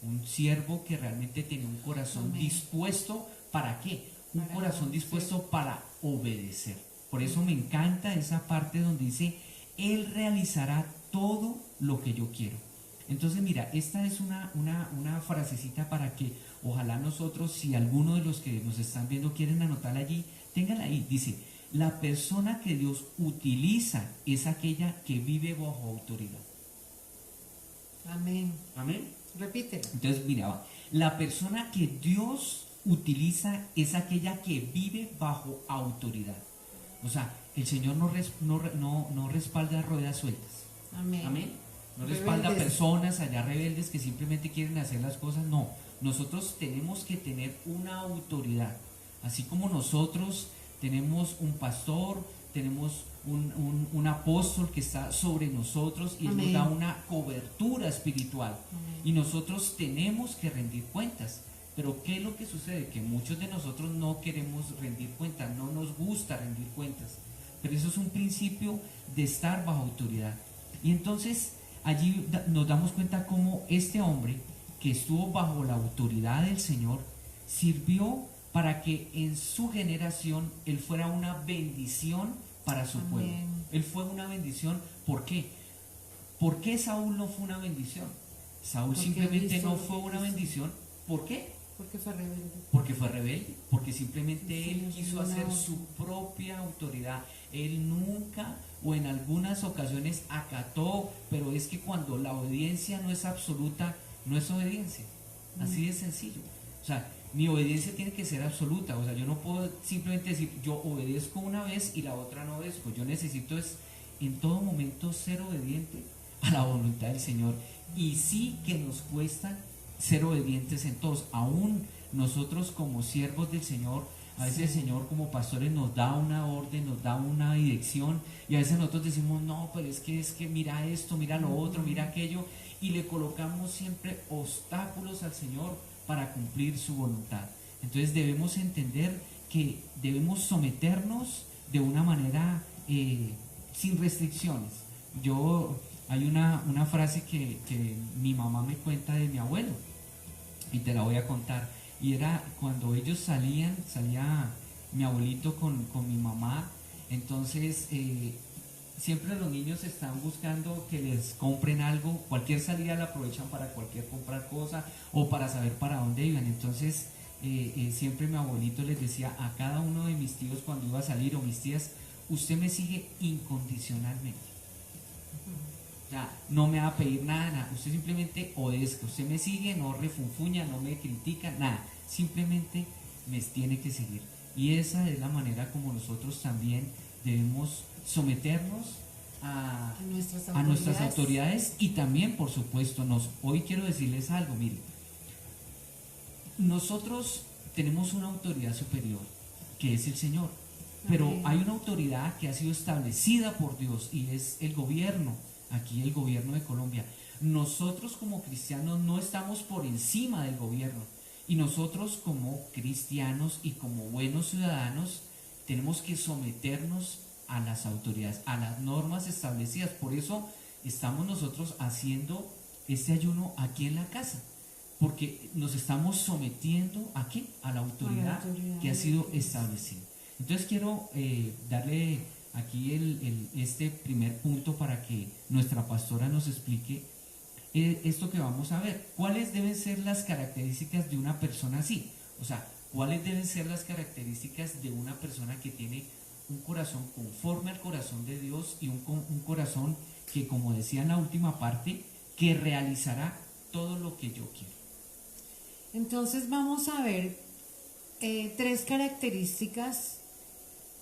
un siervo que realmente tenía un corazón Amén. dispuesto, ¿para qué? Un Para corazón obedecer. dispuesto para obedecer. Por eso me encanta esa parte donde dice, Él realizará todo lo que yo quiero. Entonces mira, esta es una frasecita para que ojalá nosotros, si alguno de los que nos están viendo quieren anotarla allí, ténganla ahí. Dice, la persona que Dios utiliza es aquella que vive bajo autoridad. Amén. Amén. Repítelo. Entonces, mira, la persona que Dios utiliza es aquella que vive bajo autoridad. O sea, el Señor no respalda ruedas sueltas. Amén. Amén. No respalda Rebeldes. personas allá rebeldes que simplemente quieren hacer las cosas. No, nosotros tenemos que tener una autoridad. Así como nosotros tenemos un pastor, tenemos un apóstol que está sobre nosotros y él nos Amén. da una cobertura espiritual. Amén. Y nosotros tenemos que rendir cuentas. Pero ¿qué es lo que sucede? Que muchos de nosotros no queremos rendir cuentas, no nos gusta rendir cuentas. Pero eso es un principio de estar bajo autoridad. Y entonces allí nos damos cuenta cómo este hombre que estuvo bajo la autoridad del Señor sirvió para que en su generación él fuera una bendición para su Amén. pueblo. Él fue una bendición. ¿Por qué? ¿Por qué Saúl no fue una bendición? Saúl Porque simplemente hizo no lo que fue una quiso. bendición. ¿Por qué? Porque fue rebelde. Porque fue rebelde, porque simplemente Sí, él es quiso una hacer orden. su propia autoridad. Él nunca o en algunas ocasiones acató, pero es que cuando la obediencia no es absoluta, no es obediencia. Así de sencillo. O sea, mi obediencia tiene que ser absoluta. O sea, yo no puedo simplemente decir, yo obedezco una vez y la otra no obedezco. Yo necesito es en todo momento ser obediente a la voluntad del Señor. Y sí que nos cuesta ser obedientes en todos, aún nosotros como siervos del Señor, a veces el Señor como pastores nos da una orden, nos da una dirección y a veces nosotros decimos, no, pero es que mira esto, mira lo otro, mira aquello y le colocamos siempre obstáculos al Señor para cumplir su voluntad. Entonces debemos entender que debemos someternos de una manera sin restricciones. Hay una frase que mi mamá me cuenta de mi abuelo y te la voy a contar. Y era cuando ellos salía mi abuelito con mi mamá, entonces siempre los niños están buscando que les compren algo, cualquier salida la aprovechan para cualquier comprar cosa o para saber para dónde iban. Entonces siempre mi abuelito les decía a cada uno de mis tíos cuando iba a salir o mis tías, usted me sigue incondicionalmente. Ya, no me va a pedir nada, usted simplemente obedezca, usted me sigue, no refunfuña, no me critica, nada, simplemente me tiene que seguir. Y esa es la manera como nosotros también debemos someternos a nuestras autoridades y también, por supuesto, hoy quiero decirles algo, mire, nosotros tenemos una autoridad superior, que es el Señor, pero Amén. hay una autoridad que ha sido establecida por Dios y es el gobierno. Aquí el gobierno de Colombia. Nosotros como cristianos no estamos por encima del gobierno y nosotros como cristianos y como buenos ciudadanos tenemos que someternos a las autoridades, a las normas establecidas. Por eso estamos nosotros haciendo este ayuno aquí en la casa, porque nos estamos sometiendo aquí a la autoridad que ha sido establecida. Entonces quiero darle aquí este primer punto para que nuestra pastora nos explique esto que vamos a ver. ¿Cuáles deben ser las características de una persona así? O sea, ¿cuáles deben ser las características de una persona que tiene un corazón conforme al corazón de Dios y un corazón que, como decía en la última parte, que realizará todo lo que yo quiero? Entonces vamos a ver 3 características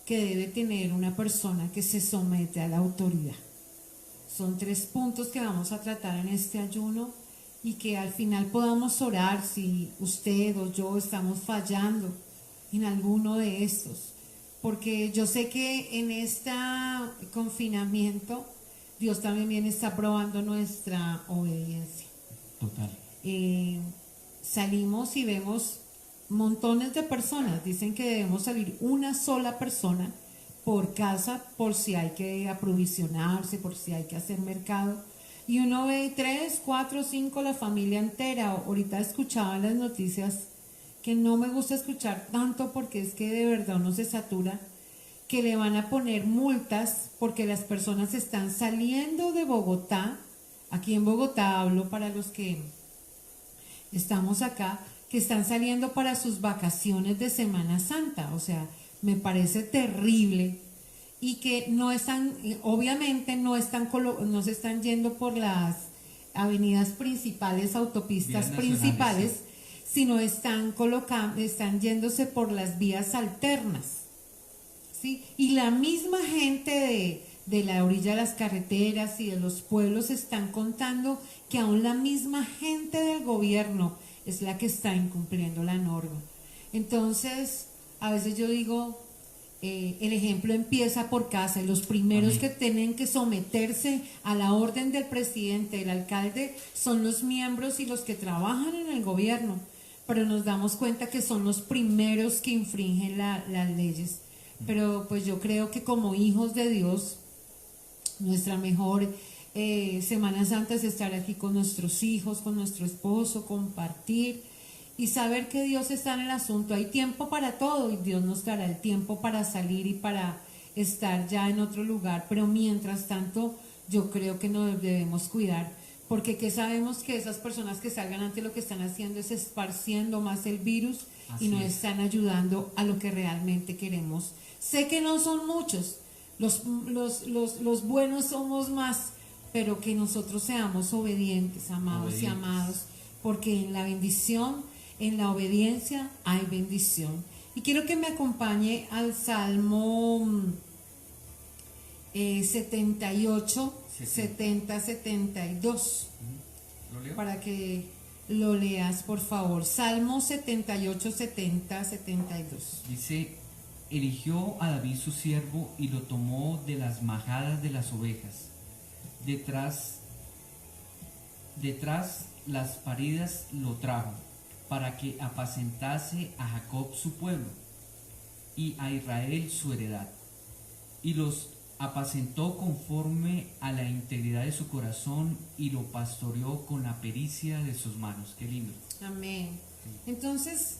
que debe tener una persona que se somete a la autoridad. Son 3 puntos que vamos a tratar en este ayuno y que al final podamos orar si usted o yo estamos fallando en alguno de estos. Porque yo sé que en este confinamiento Dios también está probando nuestra obediencia. Total. Salimos y vemos montones de personas. Dicen que debemos salir una sola persona por casa, por si hay que aprovisionarse, por si hay que hacer mercado. Y uno ve 3, 4, 5, la familia entera. Ahorita escuchaba en las noticias, que no me gusta escuchar tanto porque es que de verdad uno se satura, que le van a poner multas porque las personas están saliendo de Bogotá. Aquí en Bogotá hablo para los que estamos acá, que están saliendo para sus vacaciones de Semana Santa. O sea, me parece terrible. Y que no están, obviamente no se están yendo por las avenidas principales, autopistas principales, sino están yéndose por las vías alternas, ¿sí? Y la misma gente de la orilla de las carreteras y de los pueblos están contando que aún la misma gente del gobierno es la que está incumpliendo la norma. Entonces, a veces yo digo, el ejemplo empieza por casa, y los primeros que tienen que someterse a la orden del presidente, del alcalde, son los miembros y los que trabajan en el gobierno, pero nos damos cuenta que son los primeros que infringen las leyes. Pero pues yo creo que como hijos de Dios, nuestra mejor Semana Santa es estar aquí con nuestros hijos, con nuestro esposo, compartir y saber que Dios está en el asunto. Hay tiempo para todo y Dios nos dará el tiempo para salir y para estar ya en otro lugar, pero mientras tanto yo creo que nos debemos cuidar, porque que sabemos que esas personas que salgan ante lo que están haciendo es esparciendo más el virus. Así y no están ayudando a lo que realmente queremos. Sé que no son muchos, los buenos somos más, pero que nosotros seamos obedientes, amados y amados, porque en la bendición, en la obediencia hay bendición. Y quiero que me acompañe al Salmo 78, 70, 72, para que lo leas, por favor. Salmo 78, 70, 72. Dice: eligió a David su siervo y lo tomó de las majadas de las ovejas. Detrás las paridas lo trajo, para que apacentase a Jacob su pueblo y a Israel su heredad. Y los apacentó conforme a la integridad de su corazón y lo pastoreó con la pericia de sus manos. Qué lindo. Amén. Entonces,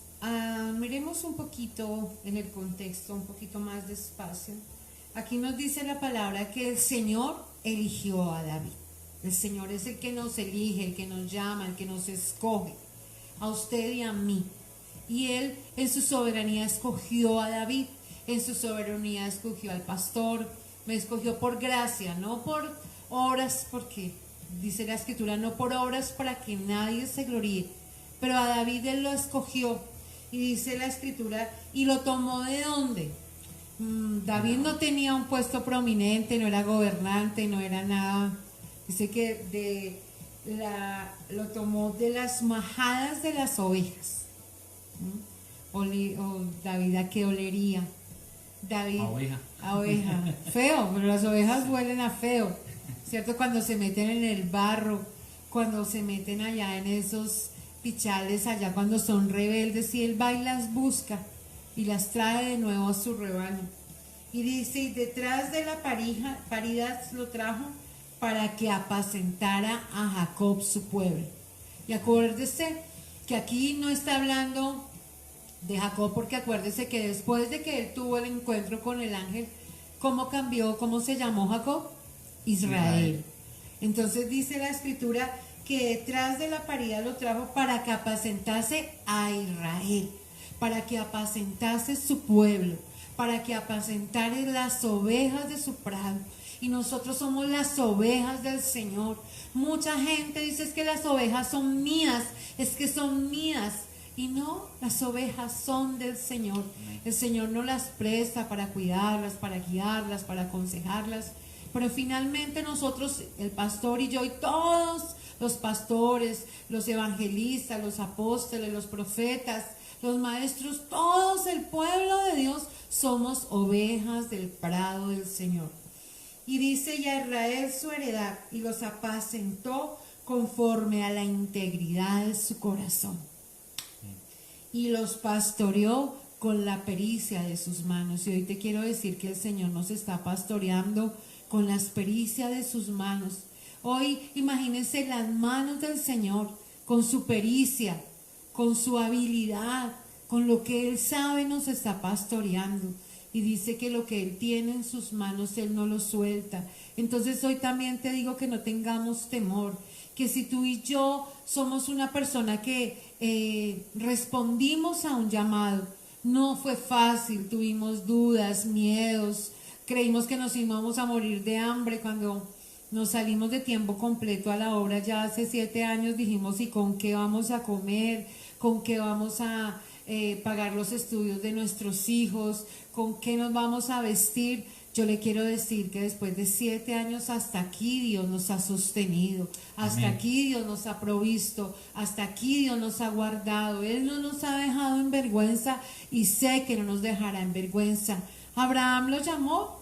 miremos un poquito en el contexto, un poquito más despacio. Aquí nos dice la palabra que el Señor eligió a David. El Señor es el que nos elige, el que nos llama, el que nos escoge, a usted y a mí. Y Él en su soberanía escogió a David, en su soberanía escogió al pastor, me escogió por gracia, no por obras, porque dice la Escritura, no por obras para que nadie se gloríe, pero a David Él lo escogió. Y dice la Escritura, ¿y lo tomó de dónde? David no tenía un puesto prominente, no era gobernante, no era nada. Dice que lo tomó de las majadas de las ovejas. David, ¿a qué olería? David, a oveja. Feo, pero las ovejas huelen a feo, ¿cierto? Cuando se meten en el barro, cuando se meten allá en esos pichales, allá cuando son rebeldes, y él va y las busca y las trae de nuevo a su rebaño. Y dice, y detrás de la parida lo trajo para que apacentara a Jacob su pueblo. Y acuérdese que aquí no está hablando de Jacob, porque acuérdese que después de que él tuvo el encuentro con el ángel, ¿cómo cambió? ¿Cómo se llamó Jacob? Israel. Entonces dice la escritura que detrás de la parida lo trajo para que apacentase a Israel, para que apacentase su pueblo, para que apacentare las ovejas de su prado. Y nosotros somos las ovejas del Señor. Mucha gente dice es que las ovejas son mías, es que son mías. Y no, las ovejas son del Señor. El Señor nos las presta para cuidarlas, para guiarlas, para aconsejarlas. Pero finalmente nosotros, el pastor y yo y todos los pastores, los evangelistas, los apóstoles, los profetas, los maestros, todos el pueblo de Dios somos ovejas del prado del Señor. Y dice, y a Israel su heredad, y los apacentó conforme a la integridad de su corazón. Y los pastoreó con la pericia de sus manos. Y hoy te quiero decir que el Señor nos está pastoreando con las pericias de sus manos. Hoy imagínense las manos del Señor con su pericia, con su habilidad, con lo que Él sabe nos está pastoreando. Y dice que lo que Él tiene en sus manos, Él no lo suelta. Entonces hoy también te digo que no tengamos temor, que si tú y yo somos una persona que respondimos a un llamado, no fue fácil, tuvimos dudas, miedos, creímos que nos íbamos a morir de hambre cuando nos salimos de tiempo completo a la obra. Ya hace 7 años dijimos, ¿y con qué vamos a comer? ¿Con qué vamos a pagar los estudios de nuestros hijos? ¿Con qué nos vamos a vestir? Yo le quiero decir que después de 7 años hasta aquí Dios nos ha sostenido, hasta Amén. aquí Dios nos ha provisto, hasta aquí Dios nos ha guardado. Él no nos ha dejado en vergüenza y sé que no nos dejará en vergüenza. Abraham lo llamó,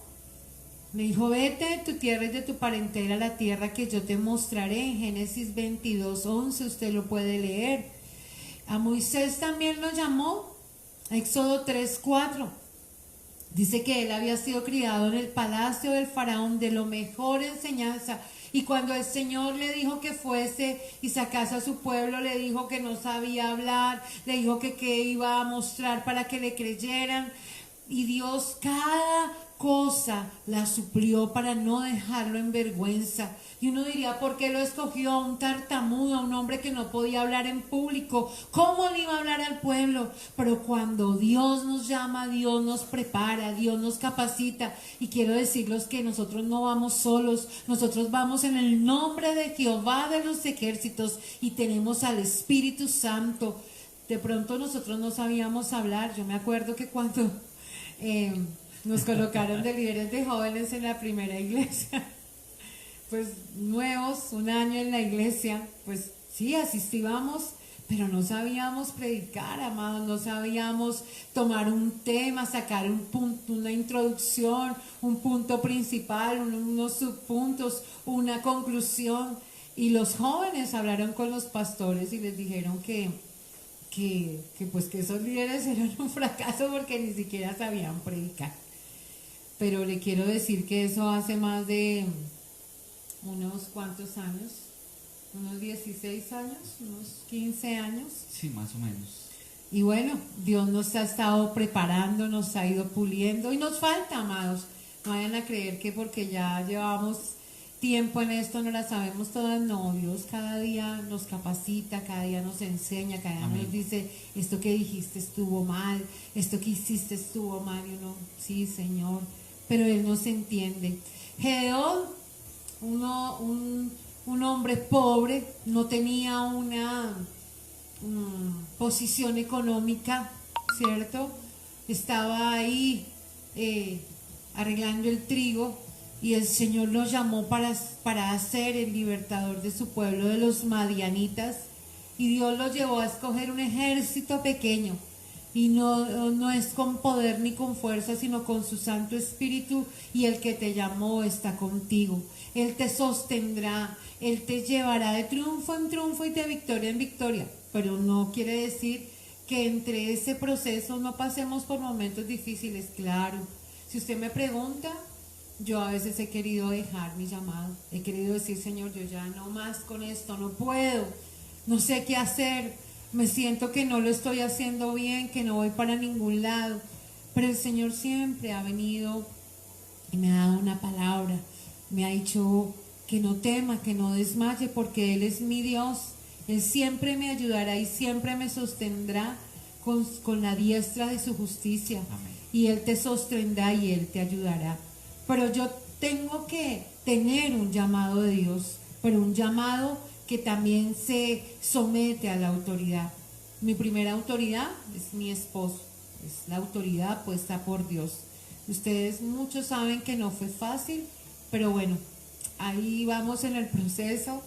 le dijo, vete de tu tierra y de tu parentela a la tierra que yo te mostraré. En Génesis 22:11 usted lo puede leer. A Moisés también lo llamó, Éxodo 3:4. Dice que él había sido criado en el palacio del faraón, de lo mejor enseñanza. Y cuando el Señor le dijo que fuese y sacase a su pueblo, le dijo que no sabía hablar, le dijo que qué iba a mostrar para que le creyeran. Y Dios cada cosa la suplió para no dejarlo en vergüenza. Y uno diría, ¿por qué lo escogió a un tartamudo, a un hombre que no podía hablar en público? ¿Cómo le iba a hablar al pueblo? Pero cuando Dios nos llama, Dios nos prepara, Dios nos capacita. Y quiero decirles que nosotros no vamos solos, nosotros vamos en el nombre de Jehová de los ejércitos y tenemos al Espíritu Santo. De pronto nosotros no sabíamos hablar. Yo me acuerdo que cuando nos colocaron de líderes de jóvenes en la primera iglesia, pues nuevos, 1 año en la iglesia, pues sí, asistíamos, pero no sabíamos predicar, amados, no sabíamos tomar un tema, sacar un punto, una introducción, un punto principal, unos subpuntos, una conclusión. Y los jóvenes hablaron con los pastores y les dijeron que pues que esos líderes eran un fracaso porque ni siquiera sabían predicar. Pero le quiero decir que eso hace más de unos cuantos años, unos 16 años, unos 15 años. Sí, más o menos. Y bueno, Dios nos ha estado preparando, nos ha ido puliendo y nos falta, amados. No vayan a creer que porque ya llevamos tiempo en esto no la sabemos todas. No, Dios cada día nos capacita, cada día nos enseña, cada día Amén. nos dice, esto que dijiste estuvo mal, esto que hiciste estuvo mal. Y uno, sí, Señor, pero Él nos entiende. Gedeón, un hombre pobre, no tenía una posición económica, ¿cierto? Estaba ahí arreglando el trigo y el Señor lo llamó para ser el libertador de su pueblo, de los madianitas, y Dios lo llevó a escoger un ejército pequeño. Y no es con poder ni con fuerza, sino con su Santo Espíritu, y el que te llamó está contigo. Él te sostendrá, Él te llevará de triunfo en triunfo y de victoria en victoria. Pero no quiere decir que entre ese proceso no pasemos por momentos difíciles, claro. Si usted me pregunta, yo a veces he querido dejar mi llamado, he querido decir, Señor, yo ya no más con esto, no puedo, no sé qué hacer, me siento que no lo estoy haciendo bien, que no voy para ningún lado, pero el Señor siempre ha venido y me ha dado una palabra, me ha dicho que no tema, que no desmaye, porque Él es mi Dios, Él siempre me ayudará y siempre me sostendrá con la diestra de su justicia. Amén. Y Él te sostendrá y Él te ayudará. Pero yo tengo que tener un llamado de Dios, pero un llamado que también se somete a la autoridad. Mi primera autoridad es mi esposo, es la autoridad puesta por Dios. Ustedes muchos saben que no fue fácil, pero bueno, ahí vamos en el proceso,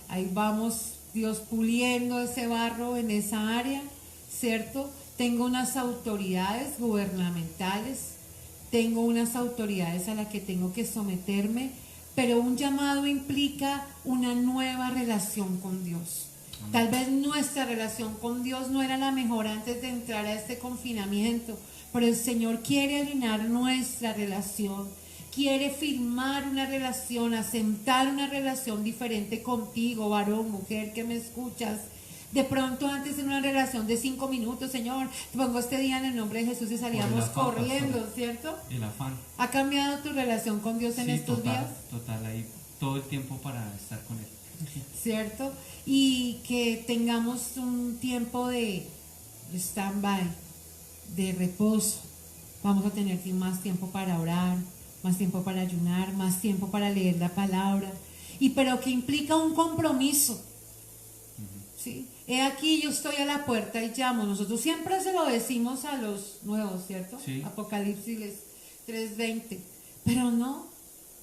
ahí vamos Dios puliendo ese barro en esa área, ¿cierto? Tengo unas autoridades gubernamentales, tengo unas autoridades a las que tengo que someterme, pero un llamado implica una nueva relación con Dios. Tal vez nuestra relación con Dios no era la mejor antes de entrar a este confinamiento, pero el Señor quiere alinear nuestra relación, quiere firmar una relación, asentar una relación diferente contigo, varón, mujer que me escuchas. De pronto antes en una relación de 5 minutos, Señor, te pongo este día en el nombre de Jesús y salíamos afán, corriendo, pastora. ¿cierto? El afán. ¿Ha cambiado tu relación con Dios en Sí, estos días? total, ahí todo el tiempo para estar con Él. ¿Cierto? Y que tengamos un tiempo de stand-by, de reposo. Vamos a tener más tiempo para orar, más tiempo para ayunar, más tiempo para leer la palabra. Y pero que implica un compromiso. ¿Sí? He aquí yo estoy a la puerta y llamo. Nosotros siempre se lo decimos a los nuevos, ¿cierto? Sí. Apocalipsis 3:20. Pero no,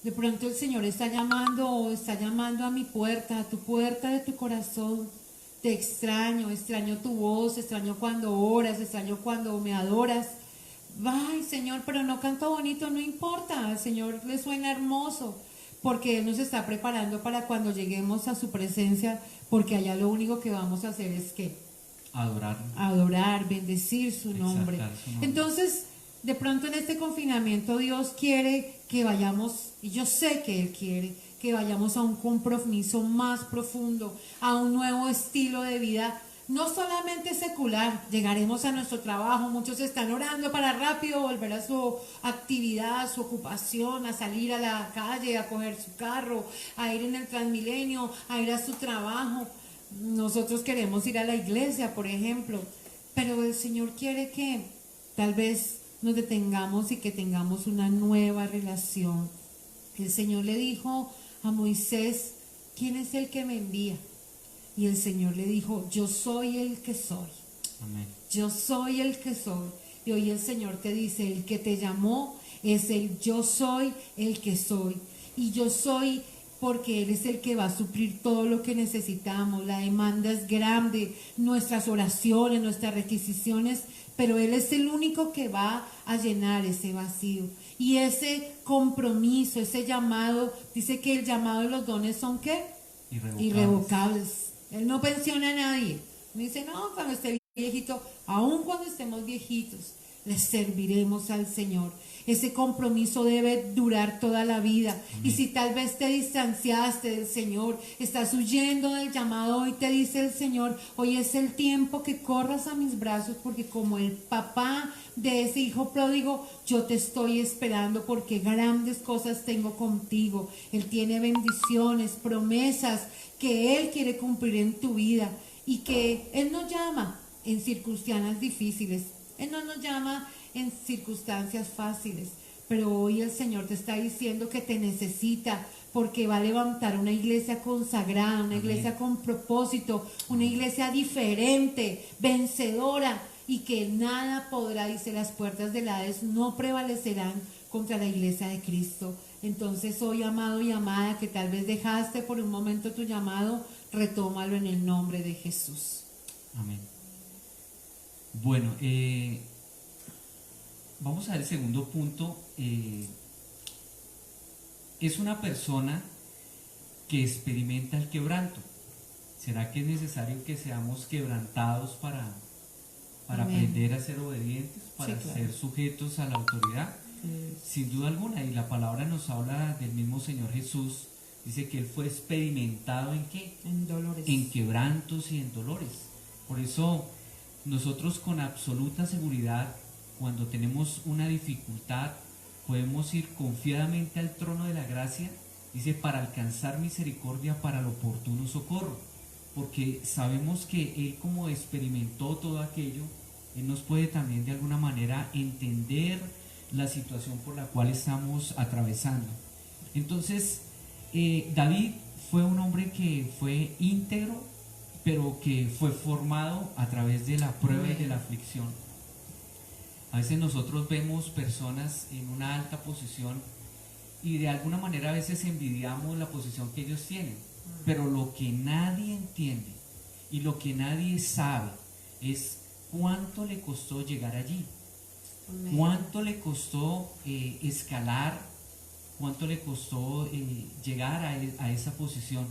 de pronto el Señor está llamando a mi puerta, a tu puerta de tu corazón. Te extraño, extraño tu voz, extraño cuando oras, extraño cuando me adoras. Ay, Señor, pero no canto bonito, no importa, al Señor le suena hermoso, porque Él nos está preparando para cuando lleguemos a su presencia, porque allá lo único que vamos a hacer es que adorar, bendecir su nombre. Exaltar su nombre. Entonces, de pronto en este confinamiento Dios quiere que vayamos, y yo sé que Él quiere, que vayamos a un compromiso más profundo, a un nuevo estilo de vida, no solamente secular. Llegaremos a nuestro trabajo, muchos están orando para rápido volver a su actividad, a su ocupación, a salir a la calle, a coger su carro, a ir en el Transmilenio, a ir a su trabajo. Nosotros queremos ir a la iglesia, por ejemplo, pero el Señor quiere que tal vez nos detengamos y que tengamos una nueva relación. El Señor le dijo a Moisés, ¿quién es el que me envía? Y el Señor le dijo, yo soy el que soy. Amén. Yo soy el que soy. Y hoy el Señor te dice, el que te llamó es el yo soy el que soy. Y yo soy porque Él es el que va a suplir todo lo que necesitamos. La demanda es grande, nuestras oraciones, nuestras requisiciones, pero Él es el único que va a llenar ese vacío. Y ese compromiso, ese llamado, dice que el llamado de los dones son ¿qué? Irrevocables. Él no pensiona a nadie. No dice, no, cuando esté viejito, aun cuando estemos viejitos, les serviremos al Señor. Ese compromiso debe durar toda la vida. Amén. Y si tal vez te distanciaste del Señor, estás huyendo del llamado, hoy te dice el Señor, hoy es el tiempo que corras a mis brazos, porque como el papá de ese hijo pródigo, yo te estoy esperando porque grandes cosas tengo contigo. Él tiene bendiciones, promesas que Él quiere cumplir en tu vida y que Él nos llama en circunstancias difíciles. Él no nos llama en circunstancias fáciles, pero hoy el Señor te está diciendo que te necesita porque va a levantar una iglesia consagrada, una iglesia con propósito, una iglesia diferente, vencedora, y que nada podrá, dice, las puertas del Hades no prevalecerán contra la iglesia de Cristo. Entonces hoy, amado y amada, que tal vez dejaste por un momento tu llamado, retómalo en el nombre de Jesús. Amén. Bueno, vamos al segundo punto. Es una persona que experimenta el quebranto. ¿Será que es necesario que seamos quebrantados para Amén. aprender a ser obedientes, para Sí, claro. ser sujetos a la autoridad. Sin duda alguna, y la palabra nos habla del mismo Señor Jesús, dice que Él fue experimentado ¿en qué? En dolores. En quebrantos y en dolores. Por eso nosotros con absoluta seguridad, cuando tenemos una dificultad, podemos ir confiadamente al trono de la gracia, dice, para alcanzar misericordia para el oportuno socorro, porque sabemos que Él, como experimentó todo aquello, Él nos puede también de alguna manera entender la situación por la cual estamos atravesando. Entonces, David fue un hombre que fue íntegro, pero que fue formado a través de la prueba y de la aflicción. A veces nosotros vemos personas en una alta posición y de alguna manera a veces envidiamos la posición que ellos tienen, pero lo que nadie entiende y lo que nadie sabe es cuánto le costó llegar allí, Amén. cuánto le costó escalar, cuánto le costó llegar a esa posición.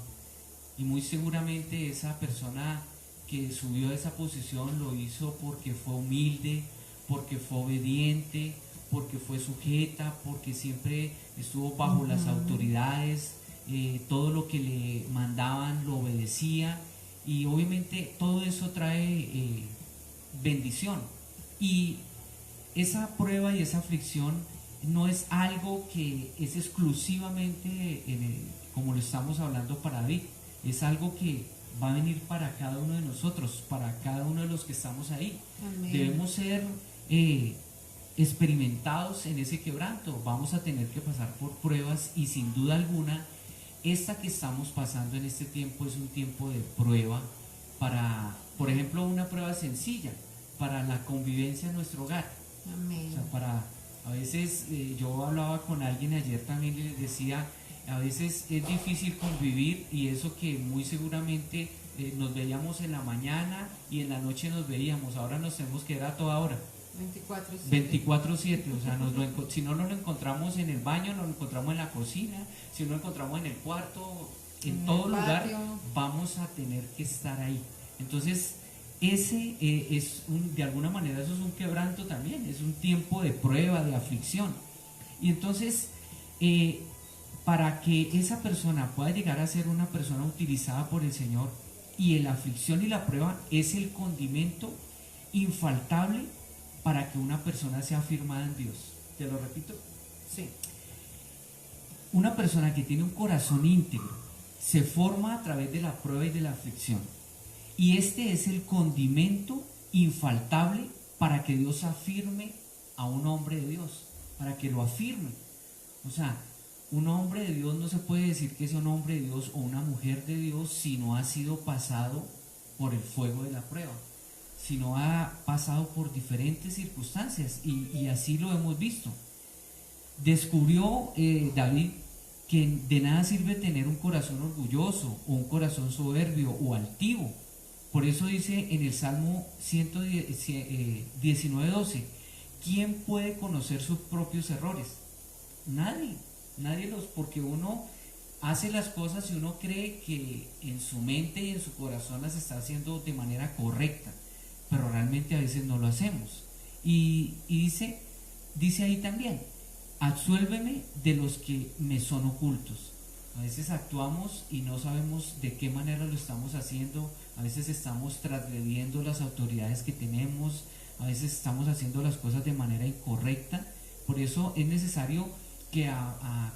Y muy seguramente esa persona que subió a esa posición lo hizo porque fue humilde, porque fue obediente, porque fue sujeta, porque siempre estuvo bajo las autoridades, todo lo que le mandaban lo obedecía, y obviamente todo eso trae bendición. Y esa prueba y esa aflicción no es algo que es exclusivamente como lo estamos hablando para David, es algo que va a venir para cada uno de nosotros, para cada uno de los que estamos ahí. Amén. Debemos ser experimentados en ese quebranto, vamos a tener que pasar por pruebas, y sin duda alguna esta que estamos pasando en este tiempo es un tiempo de prueba para, por ejemplo, una prueba sencilla para la convivencia en nuestro hogar. Amén. O sea, a veces yo hablaba con alguien ayer también y les decía, a veces es difícil convivir, y eso que muy seguramente nos veíamos en la mañana y en la noche nos veíamos, ahora nos tenemos que ver a toda hora, 24/7. 24/7, o sea, si no nos lo encontramos en el baño, nos lo encontramos en la cocina, si no lo encontramos en el cuarto, en En todo el lugar, patio. vamos a tener que estar ahí. Entonces, ese de alguna manera eso es un quebranto también, es un tiempo de prueba, de aflicción. Y entonces, para que esa persona pueda llegar a ser una persona utilizada por el Señor, y la aflicción y la prueba es el condimento infaltable para que una persona sea firmada en Dios. Te lo repito. Sí. Una persona que tiene un corazón íntegro se forma a través de la prueba y de la aflicción. Y este es el condimento infaltable para que Dios afirme a un hombre de Dios, para que lo afirme. O sea, un hombre de Dios no se puede decir que es un hombre de Dios o una mujer de Dios si no ha sido pasado por el fuego de la prueba, si no ha pasado por diferentes circunstancias, y así lo hemos visto. Descubrió David que de nada sirve tener un corazón orgulloso o un corazón soberbio o altivo. Por eso dice en el Salmo 19:12, ¿quién puede conocer sus propios errores? Nadie porque uno hace las cosas y uno cree que en su mente y en su corazón las está haciendo de manera correcta, pero realmente a veces no lo hacemos. Y dice ahí también, absuélveme de los que me son ocultos. A veces actuamos y no sabemos de qué manera lo estamos haciendo, a veces estamos transgrediendo las autoridades que tenemos, a veces estamos haciendo las cosas de manera incorrecta. Por eso es necesario que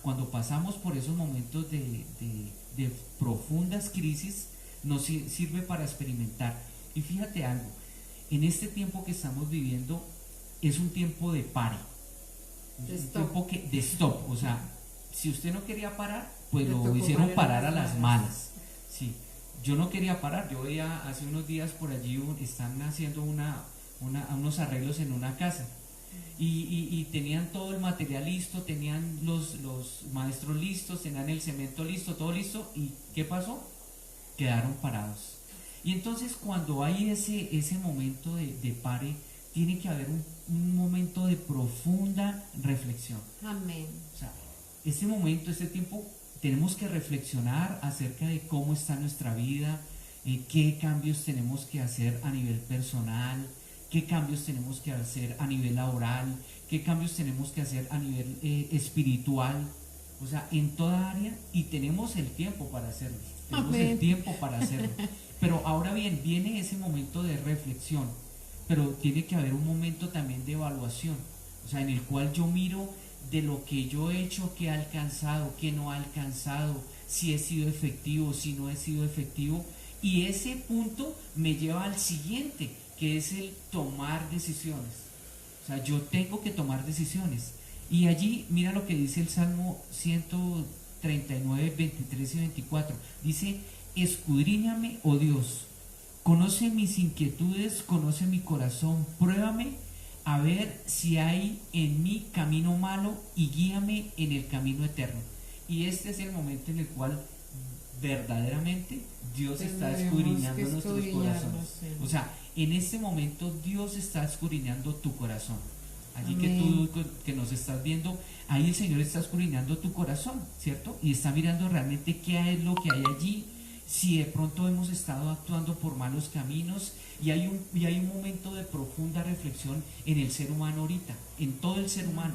cuando pasamos por esos momentos de profundas crisis, nos sirve para experimentar. Y fíjate algo, en este tiempo que estamos viviendo es un tiempo de pare, tiempo de stop. O sea, si usted no quería parar, pues Le lo tocó hicieron parar a las las malas. Sí, yo no quería parar. Yo veía hace unos días por allí están haciendo unos arreglos en una casa. Y tenían todo el material listo, tenían los maestros listos, tenían el cemento listo, todo listo. ¿Y qué pasó? Quedaron parados. Y entonces cuando hay ese momento de pare, tiene que haber un momento de profunda reflexión. Amén. O sea, este momento, este tiempo, tenemos que reflexionar acerca de cómo está nuestra vida, qué cambios tenemos que hacer a nivel personal, qué cambios tenemos que hacer a nivel laboral, qué cambios tenemos que hacer a nivel espiritual, o sea, en toda área, y tenemos el tiempo para hacerlo, tenemos el Amén. tiempo para hacerlo. Pero ahora bien, viene ese momento de reflexión, pero tiene que haber un momento también de evaluación, o sea, en el cual yo miro de lo que yo he hecho, qué he alcanzado, qué no he alcanzado, si he sido efectivo, si no he sido efectivo, y ese punto me lleva al siguiente, que es el tomar decisiones. O sea, yo tengo que tomar decisiones. Y allí, mira lo que dice el Salmo 139, 23 y 24. Dice, escudriñame, oh Dios, conoce mis inquietudes, conoce mi corazón, pruébame a ver si hay en mí camino malo y guíame en el camino eterno. Y este es el momento en el cual verdaderamente Dios está Tendremos escudriñando que nuestros escudriñarnos, corazones. sí. O sea, en este momento Dios está escudriñando tu corazón. Allí que Amén. tú que nos estás viendo, ahí el Señor está escudriñando tu corazón, ¿cierto? Y está mirando realmente qué es lo que hay allí, si de pronto hemos estado actuando por malos caminos, y hay un momento de profunda reflexión en el ser humano ahorita, en todo el ser humano.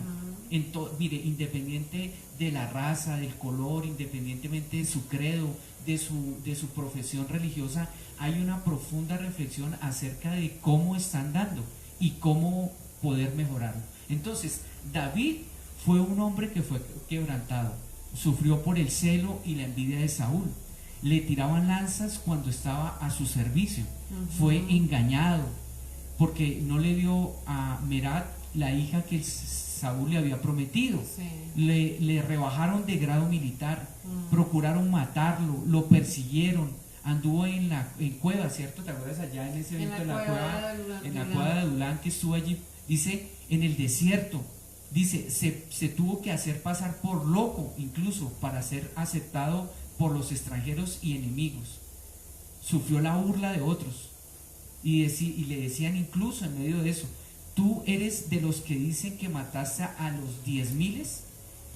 Mire, independiente de la raza, del color, independientemente de su credo, de su profesión religiosa, hay una profunda reflexión acerca de cómo están dando y cómo poder mejorarlo. Entonces, David fue un hombre que fue quebrantado, sufrió por el celo y la envidia de Saúl, le tiraban lanzas cuando estaba a su servicio, fue engañado porque no le dio a Merat la hija que Saúl le había prometido, Sí. le rebajaron de grado militar, procuraron matarlo, lo persiguieron, anduvo en cueva, ¿cierto? ¿Te acuerdas allá en ese En evento la de cueva de en la Adulán. cueva de Adulán, que estuvo allí? Dice, en el desierto, dice, se tuvo que hacer pasar por loco incluso para ser aceptado por los extranjeros y enemigos. Sufrió la burla de otros y le decían incluso en medio de eso, tú eres de los que dicen que mataste a los 10.000.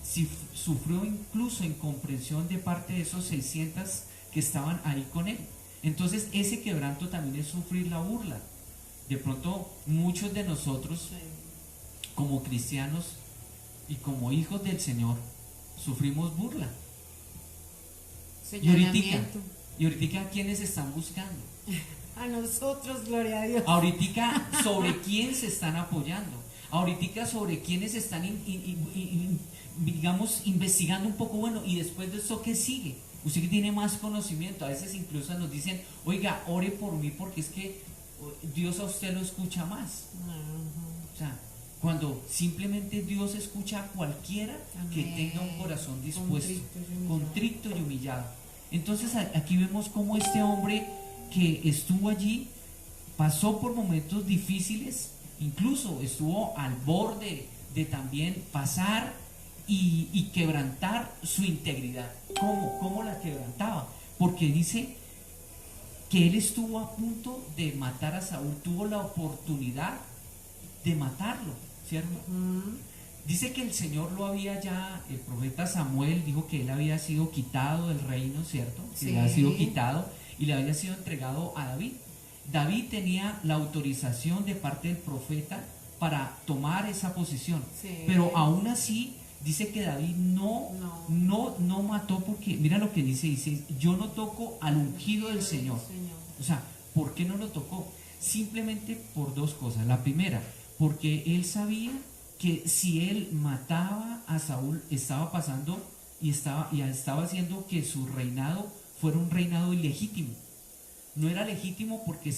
Si sufrió incluso incomprensión de parte de esos 600 que estaban ahí con él. Entonces ese quebranto también es sufrir la burla. De pronto muchos de nosotros como cristianos y como hijos del Señor sufrimos burla. Señalamiento. Y ahorita ¿quiénes están buscando? A nosotros, gloria a Dios. Ahorita sobre quién se están apoyando. Ahorita sobre quiénes están digamos investigando un poco, bueno, y después de eso ¿qué sigue? Usted que tiene más conocimiento, a veces incluso nos dicen, oiga, ore por mí porque es que Dios a usted lo escucha más. O sea, cuando simplemente Dios escucha a cualquiera que Amén. tenga un corazón dispuesto, Contrito y humillado. contrito y humillado. Entonces aquí vemos cómo este hombre que estuvo allí pasó por momentos difíciles, incluso estuvo al borde de también pasar y quebrantar su integridad. ¿Cómo la quebrantaba? Porque dice que él estuvo a punto de matar a Saúl, tuvo la oportunidad de matarlo, ¿cierto? Dice que el Señor lo había ya, el profeta Samuel dijo que él había sido quitado del reino, ¿cierto? Que Sí. le había sido quitado y le había sido entregado a David. David tenía la autorización de parte del profeta para tomar esa posición, Sí. pero aún así dice que David no mató, porque mira lo que dice, yo no toco al ungido del Señor. O sea, ¿por qué no lo tocó? Simplemente por dos cosas. La primera, porque él sabía que si él mataba a Saúl, estaba pasando y estaba haciendo que su reinado fuera un reinado ilegítimo. No era legítimo porque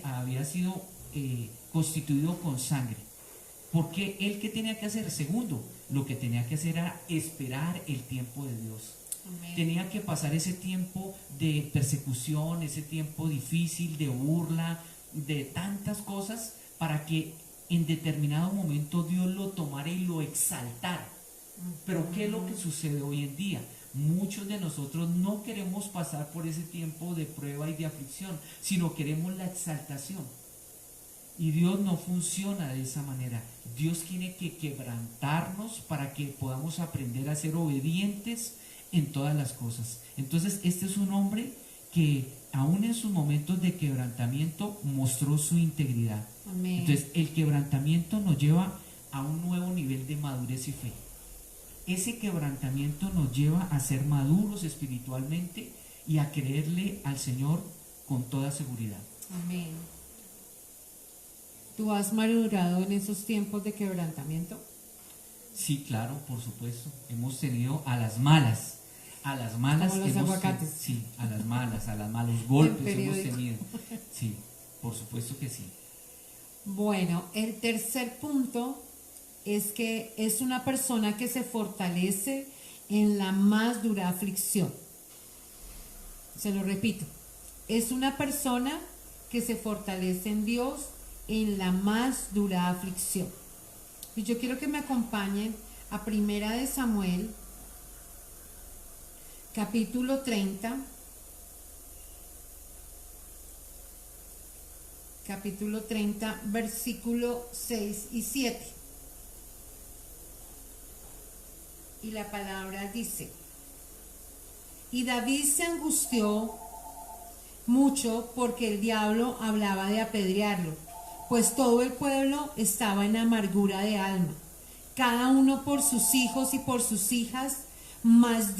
había sido constituido con sangre. Porque él, ¿qué tenía que hacer? Segundo, lo que tenía que hacer era esperar el tiempo de Dios. Amén. Tenía que pasar ese tiempo de persecución, ese tiempo difícil, de burla, de tantas cosas, para que en determinado momento Dios lo tomara y lo exaltara. Pero ¿qué es lo que sucede hoy en día? Muchos de nosotros no queremos pasar por ese tiempo de prueba y de aflicción, sino queremos la exaltación. Y Dios no funciona de esa manera. Dios tiene que quebrantarnos para que podamos aprender a ser obedientes en todas las cosas. Entonces, este es un hombre que aún en sus momentos de quebrantamiento mostró su integridad. Amén. Entonces, el quebrantamiento nos lleva a un nuevo nivel de madurez y fe. Ese quebrantamiento nos lleva a ser maduros espiritualmente y a creerle al Señor con toda seguridad. Amén. ¿Tú has madurado en esos tiempos de quebrantamiento? Sí, claro, por supuesto. Hemos tenido a las malas Como los hemos aguacates. sí, a las malas, los golpes El hemos periódico. tenido. Sí, por supuesto que sí. Bueno, el tercer punto es que es una persona que se fortalece en la más dura aflicción. Se lo repito, es una persona que se fortalece en Dios en la más dura aflicción. Y yo quiero que me acompañen a Primera de Samuel, capítulo 30, versículo 6 y 7. Y la palabra dice: y David se angustió mucho porque el diablo hablaba de apedrearlo, pues todo el pueblo estaba en amargura de alma, cada uno por sus hijos y por sus hijas, mas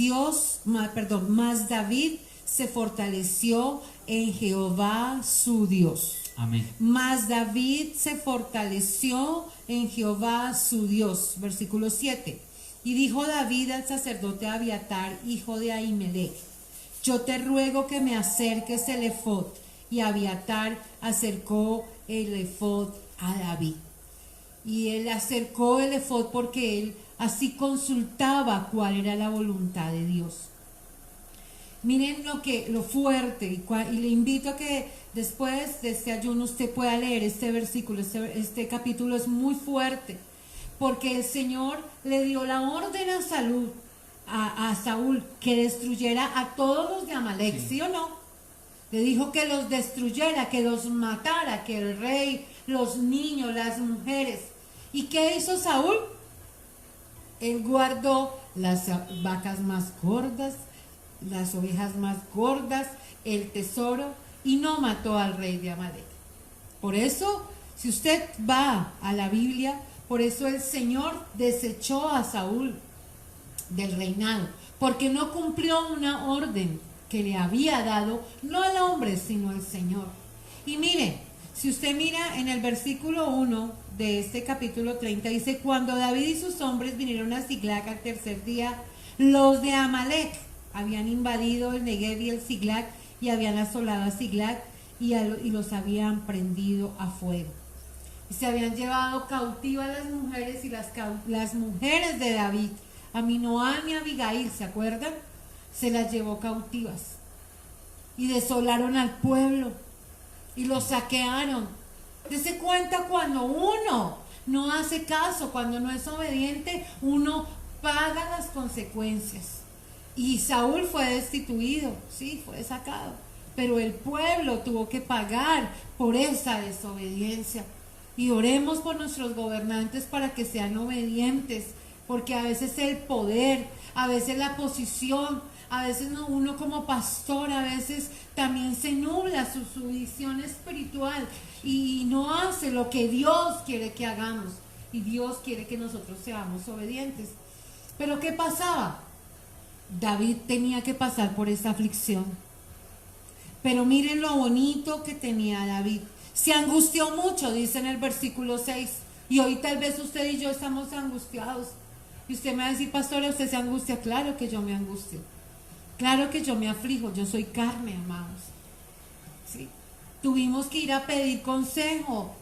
David se fortaleció en Jehová su Dios. Amén. Mas David se fortaleció en Jehová su Dios. Versículo 7. Y dijo David al sacerdote Abiatar, hijo de Ahimelech: yo te ruego que me acerques el efod. Y Abiatar acercó el efod a David. Y él acercó el efod porque él así consultaba cuál era la voluntad de Dios. Miren lo fuerte, y le invito a que después de este ayuno usted pueda leer este versículo. Este capítulo es muy fuerte, porque el Señor le dio la orden a Saúl que destruyera a todos los de Amalek, ¿sí o no? Le dijo que los destruyera, que los matara, que el rey, los niños, las mujeres. ¿Y qué hizo Saúl? Él guardó las vacas más gordas, las ovejas más gordas, el tesoro, y no mató al rey de Amalek. Por eso, si usted va a la Biblia, por eso el Señor desechó a Saúl del reinado, porque no cumplió una orden que le había dado, no al hombre, sino al Señor. Y mire, si usted mira en el versículo 1 de este capítulo 30, dice: cuando David y sus hombres vinieron a Siglag al tercer día, los de Amalek habían invadido el Negev y el Siglag, y habían asolado a Siglag y los habían prendido a fuego. Y se habían llevado cautivas las mujeres y las mujeres de David, Aminoam y Abigail, ¿se acuerdan? Se las llevó cautivas y desolaron al pueblo y lo saquearon. Dese cuenta, cuando uno no hace caso, cuando no es obediente, uno paga las consecuencias. Y Saúl fue destituido, sí, fue sacado, pero el pueblo tuvo que pagar por esa desobediencia. Y oremos por nuestros gobernantes para que sean obedientes, porque a veces el poder, a veces la posición, a veces uno como pastor, a veces también se nubla su visión espiritual y no hace lo que Dios quiere que hagamos. Y Dios quiere que nosotros seamos obedientes. Pero ¿qué pasaba? David tenía que pasar por esa aflicción. Pero miren lo bonito que tenía David. Se angustió mucho, dice en el versículo 6. Y hoy tal vez usted y yo estamos angustiados. Y usted me va a decir: pastora, ¿usted se angustia? Claro que yo me angustio. Claro que yo me aflijo. Yo soy carne, amados. ¿Sí? Tuvimos que ir a pedir consejo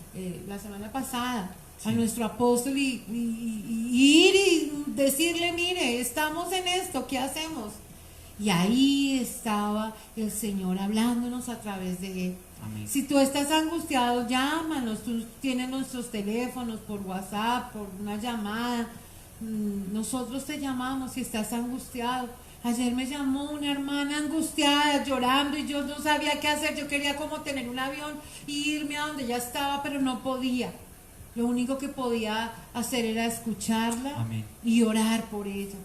la semana pasada a nuestro apóstol y ir y decirle: mire, estamos en esto, ¿qué hacemos? Y ahí estaba el Señor hablándonos a través de él. Amén. Si tú estás angustiado, llámanos. Tú tienes nuestros teléfonos por WhatsApp, por una llamada. Nosotros te llamamos si estás angustiado. Ayer me llamó una hermana angustiada, llorando, y yo no sabía qué hacer. Yo quería como tener un avión e irme a donde ella estaba, pero no podía. Lo único que podía hacer era escucharla. Amén. Y orar por ella.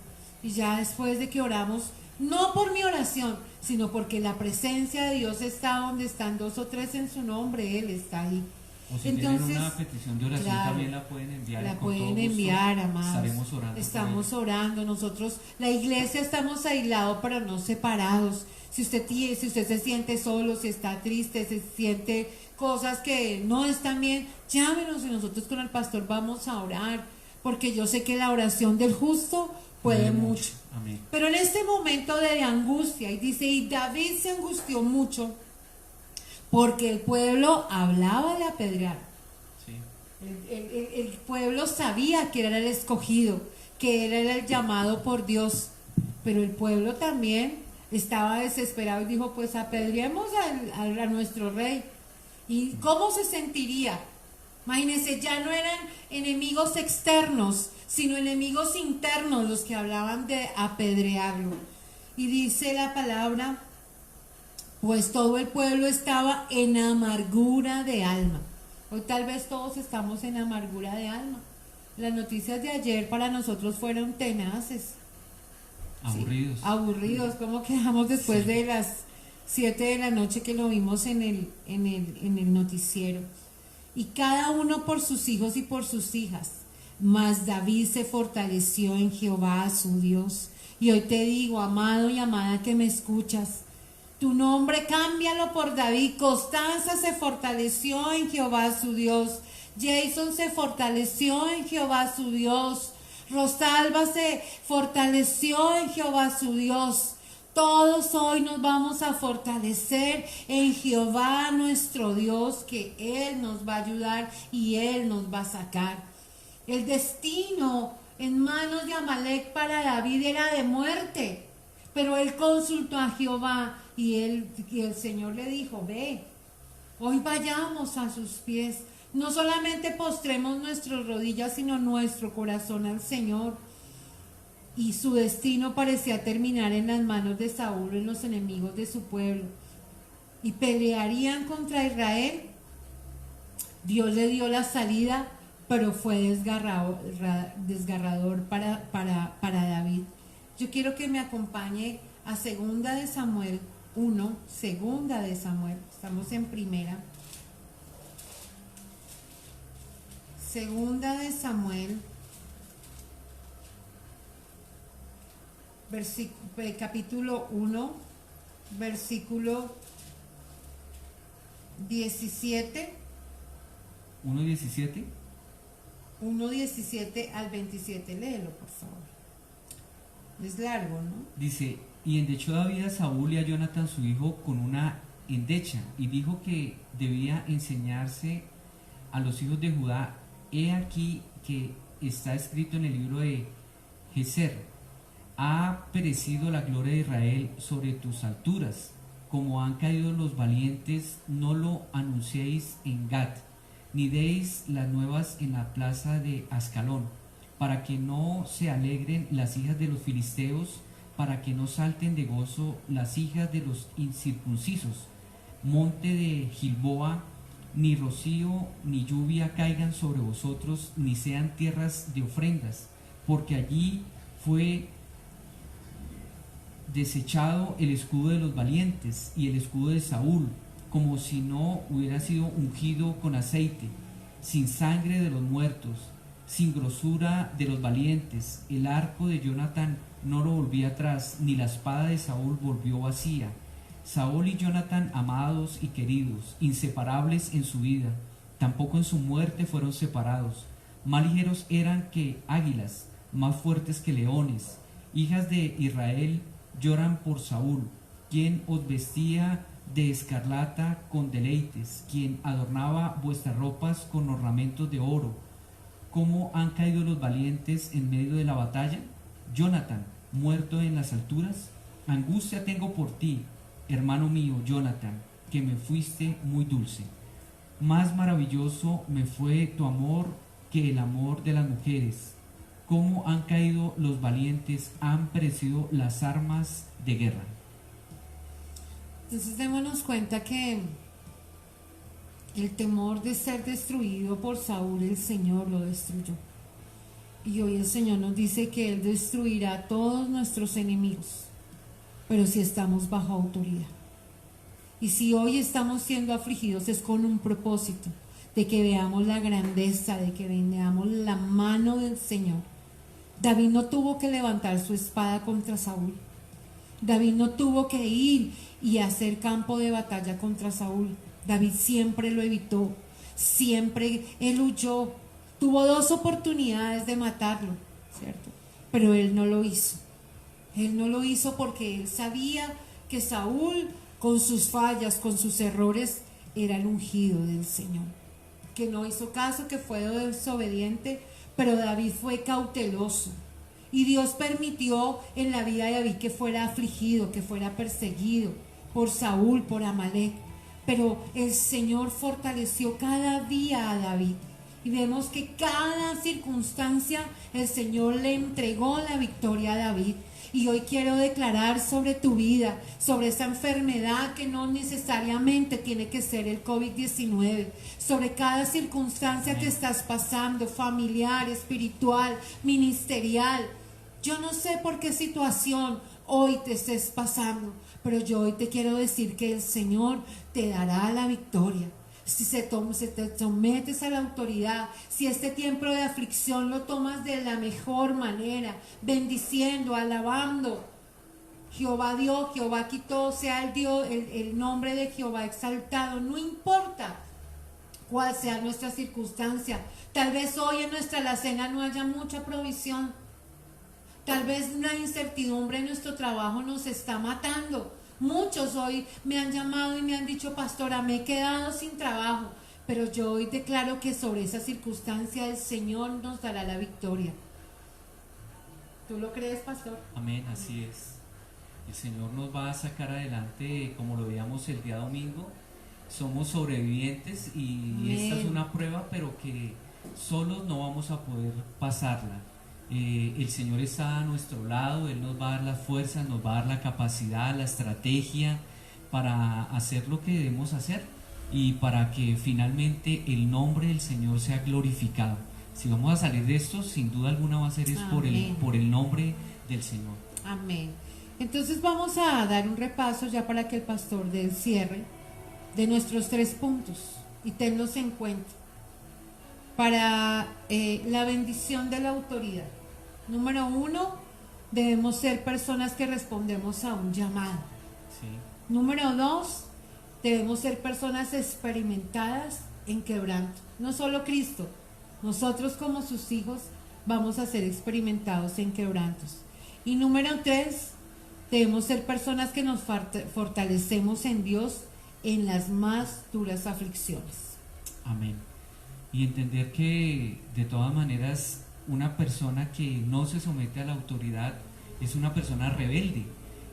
Y ya después de que oramos, no por mi oración, sino porque la presencia de Dios está donde están dos o tres en su nombre, Él está ahí. O si Entonces, tienen una petición de oración, claro, también la pueden enviar. la y con todo pueden gusto enviar, amados. Estaremos orando. Estamos orando. Nosotros, la iglesia, estamos aislados, pero no separados. Si usted se siente solo, si está triste, se siente cosas que no están bien, llámenos y nosotros con el pastor vamos a orar, porque yo sé que la oración del justo puede mucho. Amén. Pero en este momento de angustia, y dice, y David se angustió mucho porque el pueblo hablaba de apedrear. Sí. El pueblo sabía que era el escogido, que era el llamado por Dios, pero el pueblo también estaba desesperado y dijo, pues apedreemos a nuestro rey. ¿Y cómo se sentiría? Imagínense, ya no eran enemigos externos, sino enemigos internos los que hablaban de apedrearlo. Y dice la palabra, pues todo el pueblo estaba en amargura de alma. Hoy tal vez todos estamos en amargura de alma. Las noticias de ayer para nosotros fueron tenaces. Aburridos. Sí, aburridos, como quedamos después de las 7 de la noche que lo vimos en el noticiero. Y cada uno por sus hijos y por sus hijas. Mas David se fortaleció en Jehová su Dios. Y hoy te digo, amado y amada que me escuchas, tu nombre cámbialo por David. Constanza se fortaleció en Jehová su Dios. Jason se fortaleció en Jehová su Dios. Rosalba se fortaleció en Jehová su Dios. Todos hoy nos vamos a fortalecer en Jehová nuestro Dios, que Él nos va a ayudar y Él nos va a sacar. El destino en manos de Amalek para David era de muerte, pero él consultó a Jehová y el Señor le dijo, ve, hoy vayamos a sus pies. No solamente postremos nuestras rodillas, sino nuestro corazón al Señor. Y su destino parecía terminar en las manos de Saúl, en los enemigos de su pueblo. Y pelearían contra Israel. Dios le dio la salida, pero fue desgarrador para David. Yo quiero que me acompañe a Segunda de Samuel 1, Segunda de Samuel. Estamos en primera. Segunda de Samuel, capítulo 1, versículo 17. 1:17. 1:17 al 27. Léelo, por favor. Es largo, ¿no? Dice, y endechó David a Saúl y a Jonathan su hijo con una endecha, y dijo que debía enseñarse a los hijos de Judá. He aquí que está escrito en el libro de Geser: ha perecido la gloria de Israel sobre tus alturas, como han caído los valientes. No lo anunciéis en Gat, ni deis las nuevas en la plaza de Ascalón, para que no se alegren las hijas de los filisteos, para que no salten de gozo las hijas de los incircuncisos. Monte de Gilboa, ni rocío ni lluvia caigan sobre vosotros, ni sean tierras de ofrendas, porque allí fue desechado el escudo de los valientes y el escudo de Saúl, como si no hubiera sido ungido con aceite, sin sangre de los muertos, sin grosura de los valientes. El arco de Jonathan no lo volvía atrás, ni la espada de Saúl volvió vacía. Saúl y Jonathan, amados y queridos, inseparables en su vida, tampoco en su muerte fueron separados. Más ligeros eran que águilas, más fuertes que leones. Hijas de Israel, lloran por Saúl, quien os vestía de escarlata con deleites, quien adornaba vuestras ropas con ornamentos de oro. ¿Cómo han caído los valientes en medio de la batalla? Jonathan, muerto en las alturas. Angustia tengo por ti, hermano mío Jonathan, que me fuiste muy dulce. Más maravilloso me fue tu amor que el amor de las mujeres. Cómo han caído los valientes, han perecido las armas de guerra. Entonces démonos cuenta que el temor de ser destruido por Saúl, el Señor lo destruyó. Y hoy el Señor nos dice que Él destruirá a todos nuestros enemigos. pero si estamos bajo autoridad. Y si hoy estamos siendo afligidos es con un propósito, de que veamos la grandeza, de que veamos la mano del Señor. David no tuvo que levantar su espada contra Saúl. David no tuvo que ir y hacer campo de batalla contra Saúl. David siempre lo evitó, siempre él huyó. Tuvo 2 oportunidades de matarlo, ¿cierto? Pero él no lo hizo. Él no lo hizo porque él sabía que Saúl, con sus fallas, con sus errores, era el ungido del Señor. Que no hizo caso, que fue desobediente, pero David fue cauteloso. Y Dios permitió en la vida de David que fuera afligido, que fuera perseguido por Saúl, por Amalek. Pero el Señor fortaleció cada día a David. Y vemos que cada circunstancia el Señor le entregó la victoria a David. Y hoy quiero declarar sobre tu vida, sobre esa enfermedad que no necesariamente tiene que ser el COVID-19, sobre cada circunstancia que estás pasando, familiar, espiritual, ministerial. Yo no sé por qué situación hoy te estés pasando, pero yo hoy te quiero decir que el Señor te dará la victoria. Si te sometes a la autoridad, si este tiempo de aflicción lo tomas de la mejor manera, bendiciendo, alabando, Jehová dio, Jehová quitó, sea el Dios, el nombre de Jehová exaltado, no importa cuál sea nuestra circunstancia. Tal vez hoy en nuestra alacena no haya mucha provisión, tal vez la incertidumbre en nuestro trabajo nos está matando. Muchos hoy me han llamado y me han dicho: pastora, me he quedado sin trabajo. Pero yo hoy declaro que sobre esa circunstancia el Señor nos dará la victoria. ¿Tú lo crees, pastor? Amén, así es. El Señor nos va a sacar adelante, como lo veíamos el día domingo. Somos sobrevivientes y Amén. esta es una prueba, pero que solos no vamos a poder pasarla. El Señor está a nuestro lado, Él nos va a dar las fuerzas, nos va a dar la capacidad, la estrategia para hacer lo que debemos hacer y para que finalmente el nombre del Señor sea glorificado. Si vamos a salir de esto, sin duda alguna va a ser Amén. por el nombre del Señor. Amén. Entonces vamos a dar un repaso ya para que el pastor dé el cierre de nuestros 3 puntos y tenlos en cuenta para la bendición de la autoridad. Número 1, debemos ser personas que respondemos a un llamado. Sí. Número 2, debemos ser personas experimentadas en quebranto. No solo Cristo, nosotros como sus hijos vamos a ser experimentados en quebrantos. Y número 3, debemos ser personas que nos fortalecemos en Dios en las más duras aflicciones. Amén. Y entender que de todas maneras una persona que no se somete a la autoridad es una persona rebelde,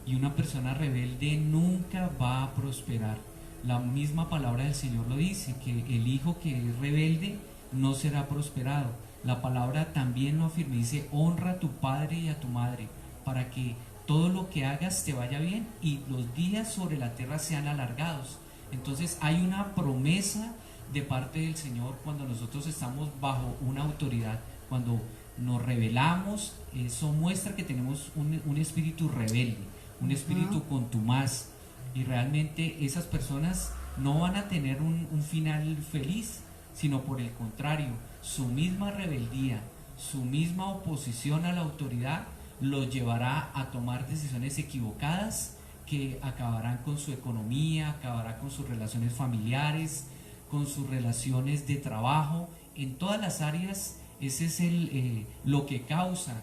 y una persona rebelde nunca va a prosperar. La misma palabra del Señor lo dice, que el hijo que es rebelde no será prosperado. La palabra también lo afirma, dice: honra a tu padre y a tu madre, para que todo lo que hagas te vaya bien y los días sobre la tierra sean alargados. Entonces hay una promesa de parte del Señor cuando nosotros estamos bajo una autoridad. Cuando nos rebelamos, eso muestra que tenemos un espíritu rebelde, un espíritu contumaz, y realmente esas personas no van a tener un final feliz, sino por el contrario, su misma rebeldía, su misma oposición a la autoridad los llevará a tomar decisiones equivocadas que acabarán con su economía, acabará con sus relaciones familiares, con sus relaciones de trabajo, en todas las áreas. Ese es lo que causa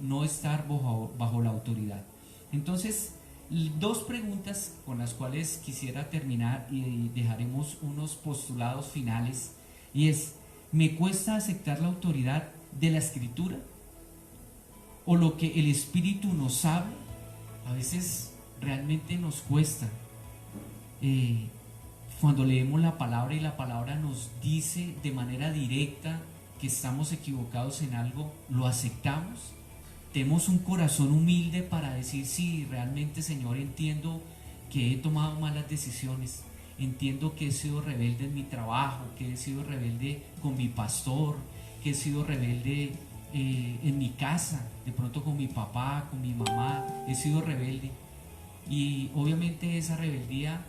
no estar bajo la autoridad. Entonces, 2 preguntas con las cuales quisiera terminar y dejaremos unos postulados finales, y es: ¿me cuesta aceptar la autoridad de la Escritura o lo que el Espíritu nos habla? A veces realmente nos cuesta. Cuando leemos la palabra y la palabra nos dice de manera directa que estamos equivocados en algo, ¿lo aceptamos? ¿Tenemos un corazón humilde para decir: sí, realmente, Señor, entiendo que he tomado malas decisiones, entiendo que he sido rebelde en mi trabajo, que he sido rebelde con mi pastor, que he sido rebelde en mi casa, de pronto con mi papá, con mi mamá, he sido rebelde, Y obviamente esa rebeldía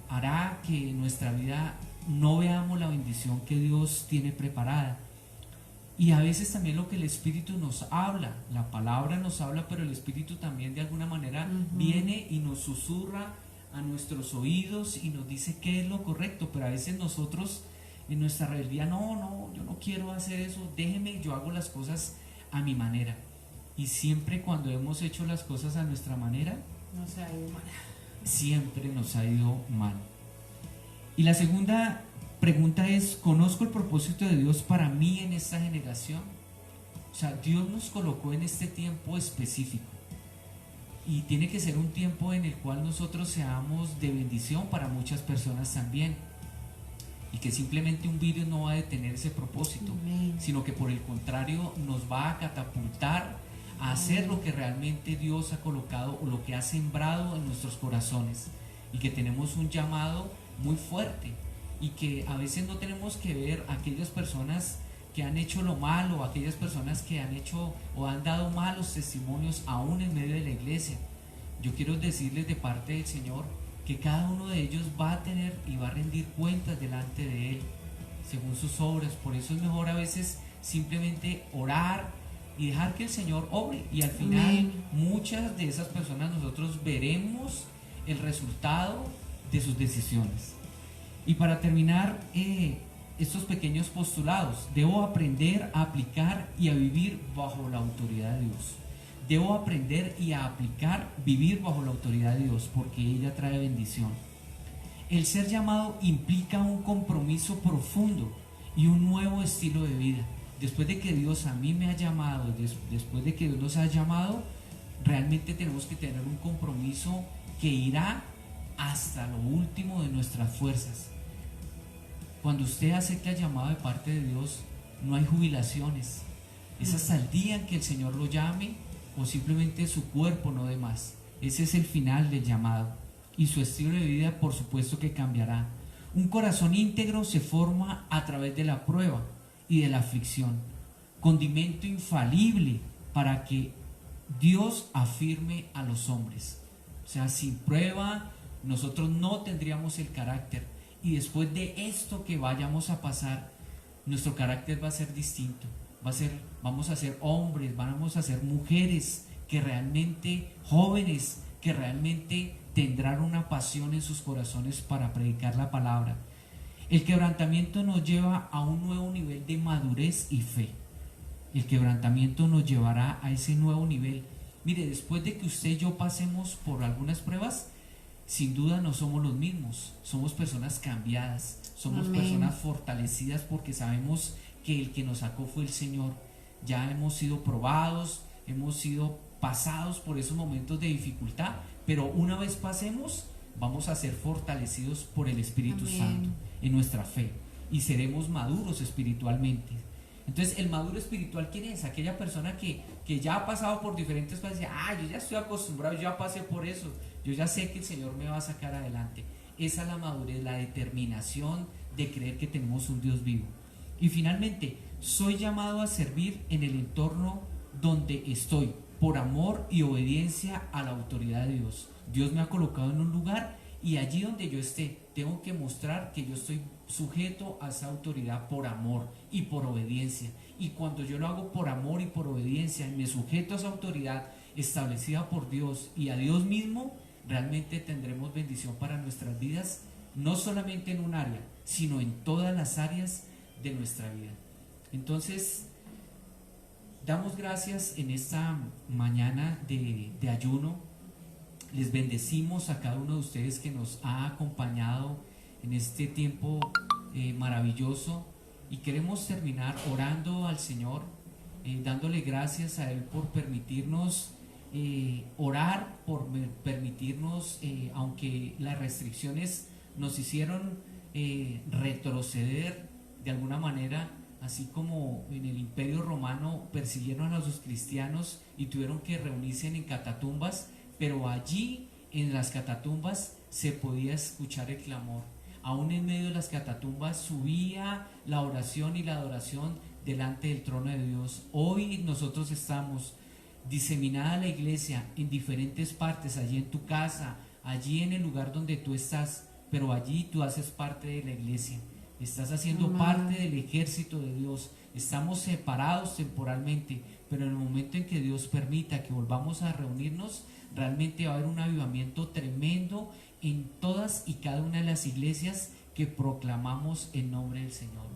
hará que en nuestra vida no veamos la bendición que Dios tiene preparada. Y a veces también lo que el Espíritu nos habla, la palabra nos habla, pero el Espíritu también de alguna manera viene y nos susurra a nuestros oídos y nos dice qué es lo correcto, pero a veces nosotros en nuestra rebeldía, no, yo no quiero hacer eso, déjeme, yo hago las cosas a mi manera. Y siempre cuando hemos hecho las cosas a nuestra manera, Nos ha ido mal. siempre nos ha ido mal. Y la segunda pregunta es, ¿conozco el propósito de Dios para mí en esta generación? O sea, Dios nos colocó en este tiempo específico y tiene que ser un tiempo en el cual nosotros seamos de bendición para muchas personas también, y que simplemente un virus no va a detener ese propósito, Amén. sino que por el contrario nos va a catapultar a hacer lo que realmente Dios ha colocado o lo que ha sembrado en nuestros corazones, y que tenemos un llamado muy fuerte, y que a veces no tenemos que ver a aquellas personas que han hecho lo malo, aquellas personas que han hecho o han dado malos testimonios aún en medio de la iglesia. Yo quiero decirles de parte del Señor que cada uno de ellos va a tener y va a rendir cuentas delante de Él según sus obras. Por eso es mejor a veces simplemente orar y dejar que el Señor obre, y al final Amén. muchas de esas personas nosotros veremos el resultado de sus decisiones. Y para terminar estos pequeños postulados, debo aprender a aplicar y a vivir bajo la autoridad de Dios. Debo aprender y a aplicar, vivir bajo la autoridad de Dios, porque ella trae bendición. El ser llamado implica un compromiso profundo y un nuevo estilo de vida. Después de que Dios a mí me ha llamado, después de que Dios nos ha llamado, realmente tenemos que tener un compromiso que irá hasta lo último de nuestras fuerzas. Cuando usted acepta el llamado de parte de Dios, no hay jubilaciones. Es hasta el día en que el Señor lo llame o simplemente su cuerpo no dé más. Ese es el final del llamado. Y su estilo de vida, por supuesto, que cambiará. Un corazón íntegro se forma a través de la prueba y de la aflicción. Condimento infalible para que Dios afirme a los hombres. O sea, sin prueba nosotros no tendríamos el carácter. Y después de esto que vayamos a pasar, nuestro carácter va a ser distinto. Vamos a ser hombres, vamos a ser mujeres que realmente, jóvenes, que realmente tendrán una pasión en sus corazones para predicar la palabra. El quebrantamiento nos lleva a un nuevo nivel de madurez y fe. El quebrantamiento nos llevará a ese nuevo nivel. Mire, después de que usted y yo pasemos por algunas pruebas, sin duda no somos los mismos, somos personas cambiadas, somos Amén. personas fortalecidas, porque sabemos que el que nos sacó fue el Señor. Ya hemos sido probados, hemos sido pasados por esos momentos de dificultad, pero una vez pasemos, vamos a ser fortalecidos por el Espíritu Amén. Santo en nuestra fe, y seremos maduros espiritualmente. Entonces, el maduro espiritual, ¿quién es? Aquella persona que ya ha pasado por diferentes cosas y dice, yo ya estoy acostumbrado, yo ya pasé por eso, yo ya sé que el Señor me va a sacar adelante. Esa es la madurez, la determinación de creer que tenemos un Dios vivo. Y finalmente, soy llamado a servir en el entorno donde estoy, por amor y obediencia a la autoridad de Dios. Dios me ha colocado en un lugar, y allí donde yo esté, tengo que mostrar que yo estoy sujeto a esa autoridad por amor y por obediencia. Y cuando yo lo hago por amor y por obediencia, y me sujeto a esa autoridad establecida por Dios y a Dios mismo, realmente tendremos bendición para nuestras vidas, no solamente en un área, sino en todas las áreas de nuestra vida. Entonces, damos gracias en esta mañana de ayuno. Les bendecimos a cada uno de ustedes que nos ha acompañado en este tiempo maravilloso, y queremos terminar orando al Señor, dándole gracias a Él por permitirnos orar, por permitirnos, aunque las restricciones nos hicieron retroceder de alguna manera, así como en el Imperio Romano persiguieron a los cristianos y tuvieron que reunirse en catatumbas, pero allí en las catatumbas se podía escuchar el clamor. Aún en medio de las catatumbas subía la oración y la adoración delante del trono de Dios. Hoy nosotros estamos diseminada la iglesia en diferentes partes, allí en tu casa, allí en el lugar donde tú estás, pero allí tú haces parte de la iglesia, estás haciendo Amén. parte del ejército de Dios. Estamos separados temporalmente, pero en el momento en que Dios permita que volvamos a reunirnos, realmente va a haber un avivamiento tremendo en todas y cada una de las iglesias que proclamamos el nombre del Señor.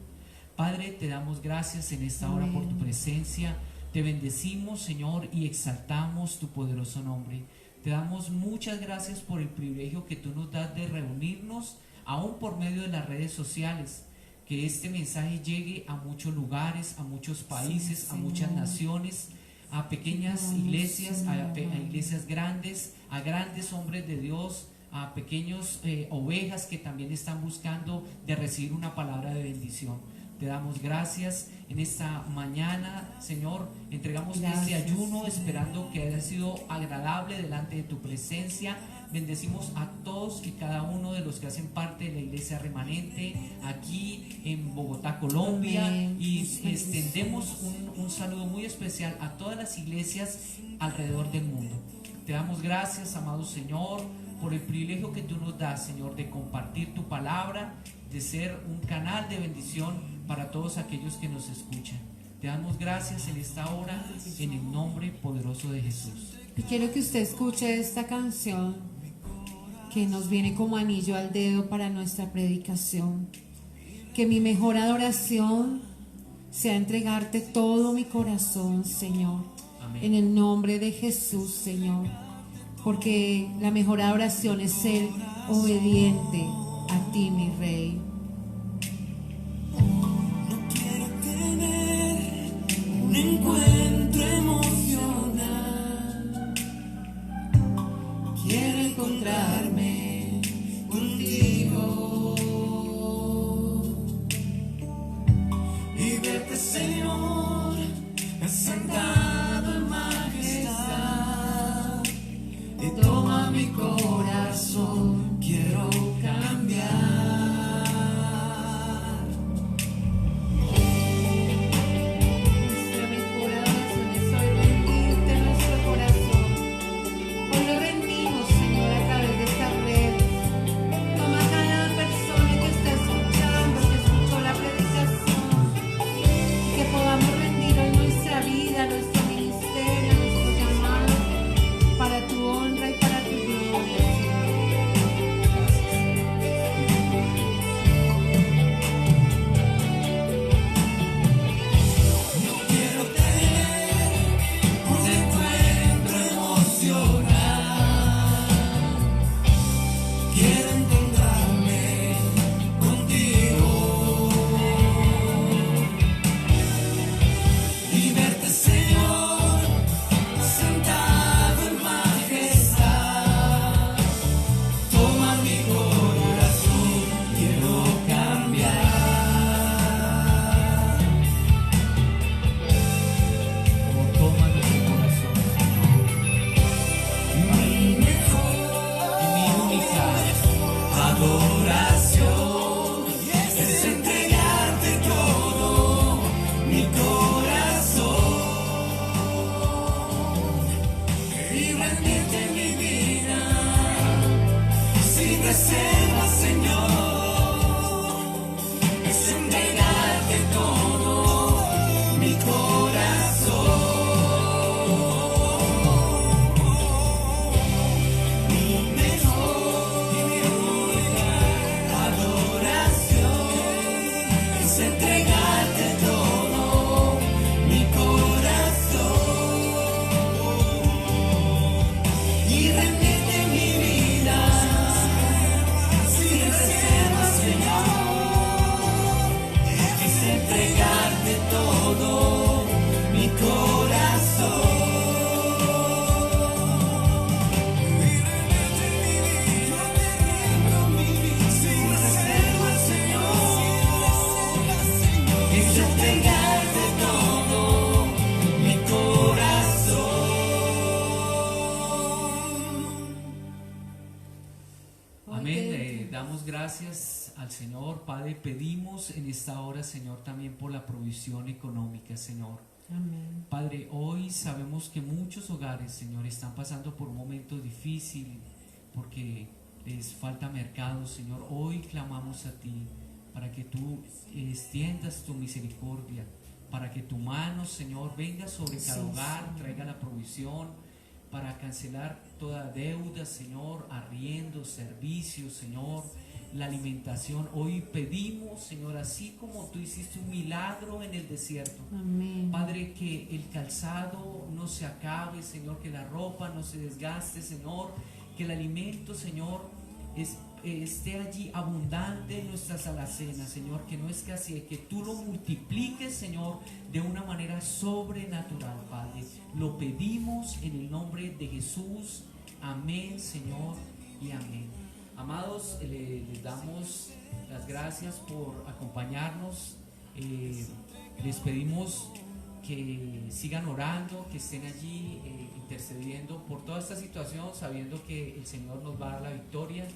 Padre, te damos gracias en esta hora por tu presencia. Te bendecimos, Señor, y exaltamos tu poderoso nombre. Te damos muchas gracias por el privilegio que tú nos das de reunirnos, aún por medio de las redes sociales. Que este mensaje llegue a muchos lugares, a muchos países, a muchas naciones, a pequeñas iglesias, a iglesias grandes, a grandes hombres de Dios, a pequeños ovejas que también están buscando de recibir una palabra de bendición. Te damos gracias en esta mañana, Señor. Entregamos este ayuno esperando que haya sido agradable delante de tu presencia. Bendecimos a todos y cada uno de los que hacen parte de la iglesia remanente aquí en Bogotá, Colombia. Amén. Y extendemos un saludo muy especial a todas las iglesias alrededor del mundo. Te damos gracias, amado Señor, por el privilegio que tú nos das, Señor, de compartir tu palabra, de ser un canal de bendición para todos aquellos que nos escuchan. Te damos gracias en esta hora, en el nombre poderoso de Jesús. Y quiero que usted escuche esta canción que nos viene como anillo al dedo para nuestra predicación. Que mi mejor adoración sea entregarte todo mi corazón, Señor. Amén. En el nombre de Jesús, Señor. Porque la mejor adoración es ser obediente a ti, mi Rey. No quiero tener un encuentro emocional. Quiero encontrarme contigo y verte, Señor, sentado en majestad. Y toma mi corazón, quiero cambiar. Nuestra mejor adoración es hoy rendirte nuestro corazón. Hoy lo rendimos, Señor, a través de esta red. Toma cada persona que está escuchando, que escuchó la predicación, y que podamos rendir hoy nuestra vida, nuestro ministerio, nuestro llamado, para tu honra y para tu gloria, Señor. No quiero tener un encuentro emocional. Quiero encontrarme contigo y verte, Señor, sentado en majestad. Toma mi corazón, quiero cambiar. Oh, toma nuestro corazón, Señor. Mi mejor Y mi única adoración es entregarte todo mi corazón y rendirte mi vida sin reservas, Señor. Es entregarte todo mi corazón. Mi mejor y mi única adoración es entregarte todo mi corazón y rendirte mi vida sin reservas, Señor. Es entregarte todo mi corazón. Sin reservas, Señor, es entregarte todo mi corazón. Amén. Le damos gracias al Señor, Padre. Pedimos en esta hora, Señor, también por la provisión económica, Señor. Amén. Padre, hoy sabemos que muchos hogares, Señor, están pasando por un momento difícil porque les falta mercado, Señor. Hoy clamamos a ti para que tú extiendas tu misericordia, para que tu mano, Señor, venga sobre cada hogar, Señor. traiga la provisión para cancelar toda deuda, Señor, arriendo, servicios, Señor, la alimentación. Hoy pedimos, Señor, así como tú hiciste un milagro en el desierto, Amén. Padre, que el calzado no se acabe, Señor, que la ropa no se desgaste, Señor, que el alimento, Señor, esté allí abundante en nuestras alacenas, Señor, que no escasee, que tú lo multipliques, Señor, de una manera sobrenatural, Padre. Lo pedimos en el nombre de Jesús. Amén, Señor, y amén. Amados, les damos las gracias por acompañarnos. Les pedimos que sigan orando, que estén allí intercediendo por toda esta situación, sabiendo que el Señor nos va a dar la victoria.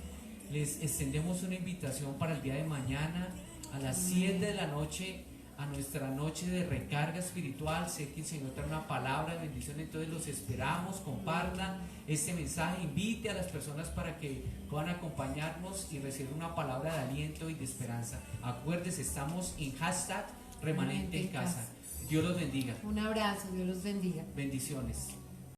Les extendemos una invitación para el día de mañana a las 7 de la noche, a nuestra noche de recarga espiritual. Sé que el Señor trae una palabra de bendición, entonces los esperamos. Compartan este mensaje, invite a las personas para que puedan acompañarnos y recibir una palabra de aliento y de esperanza. Acuérdense, estamos en hashtag remanente en casa. Dios los bendiga. Un abrazo, Dios los bendiga. Bendiciones.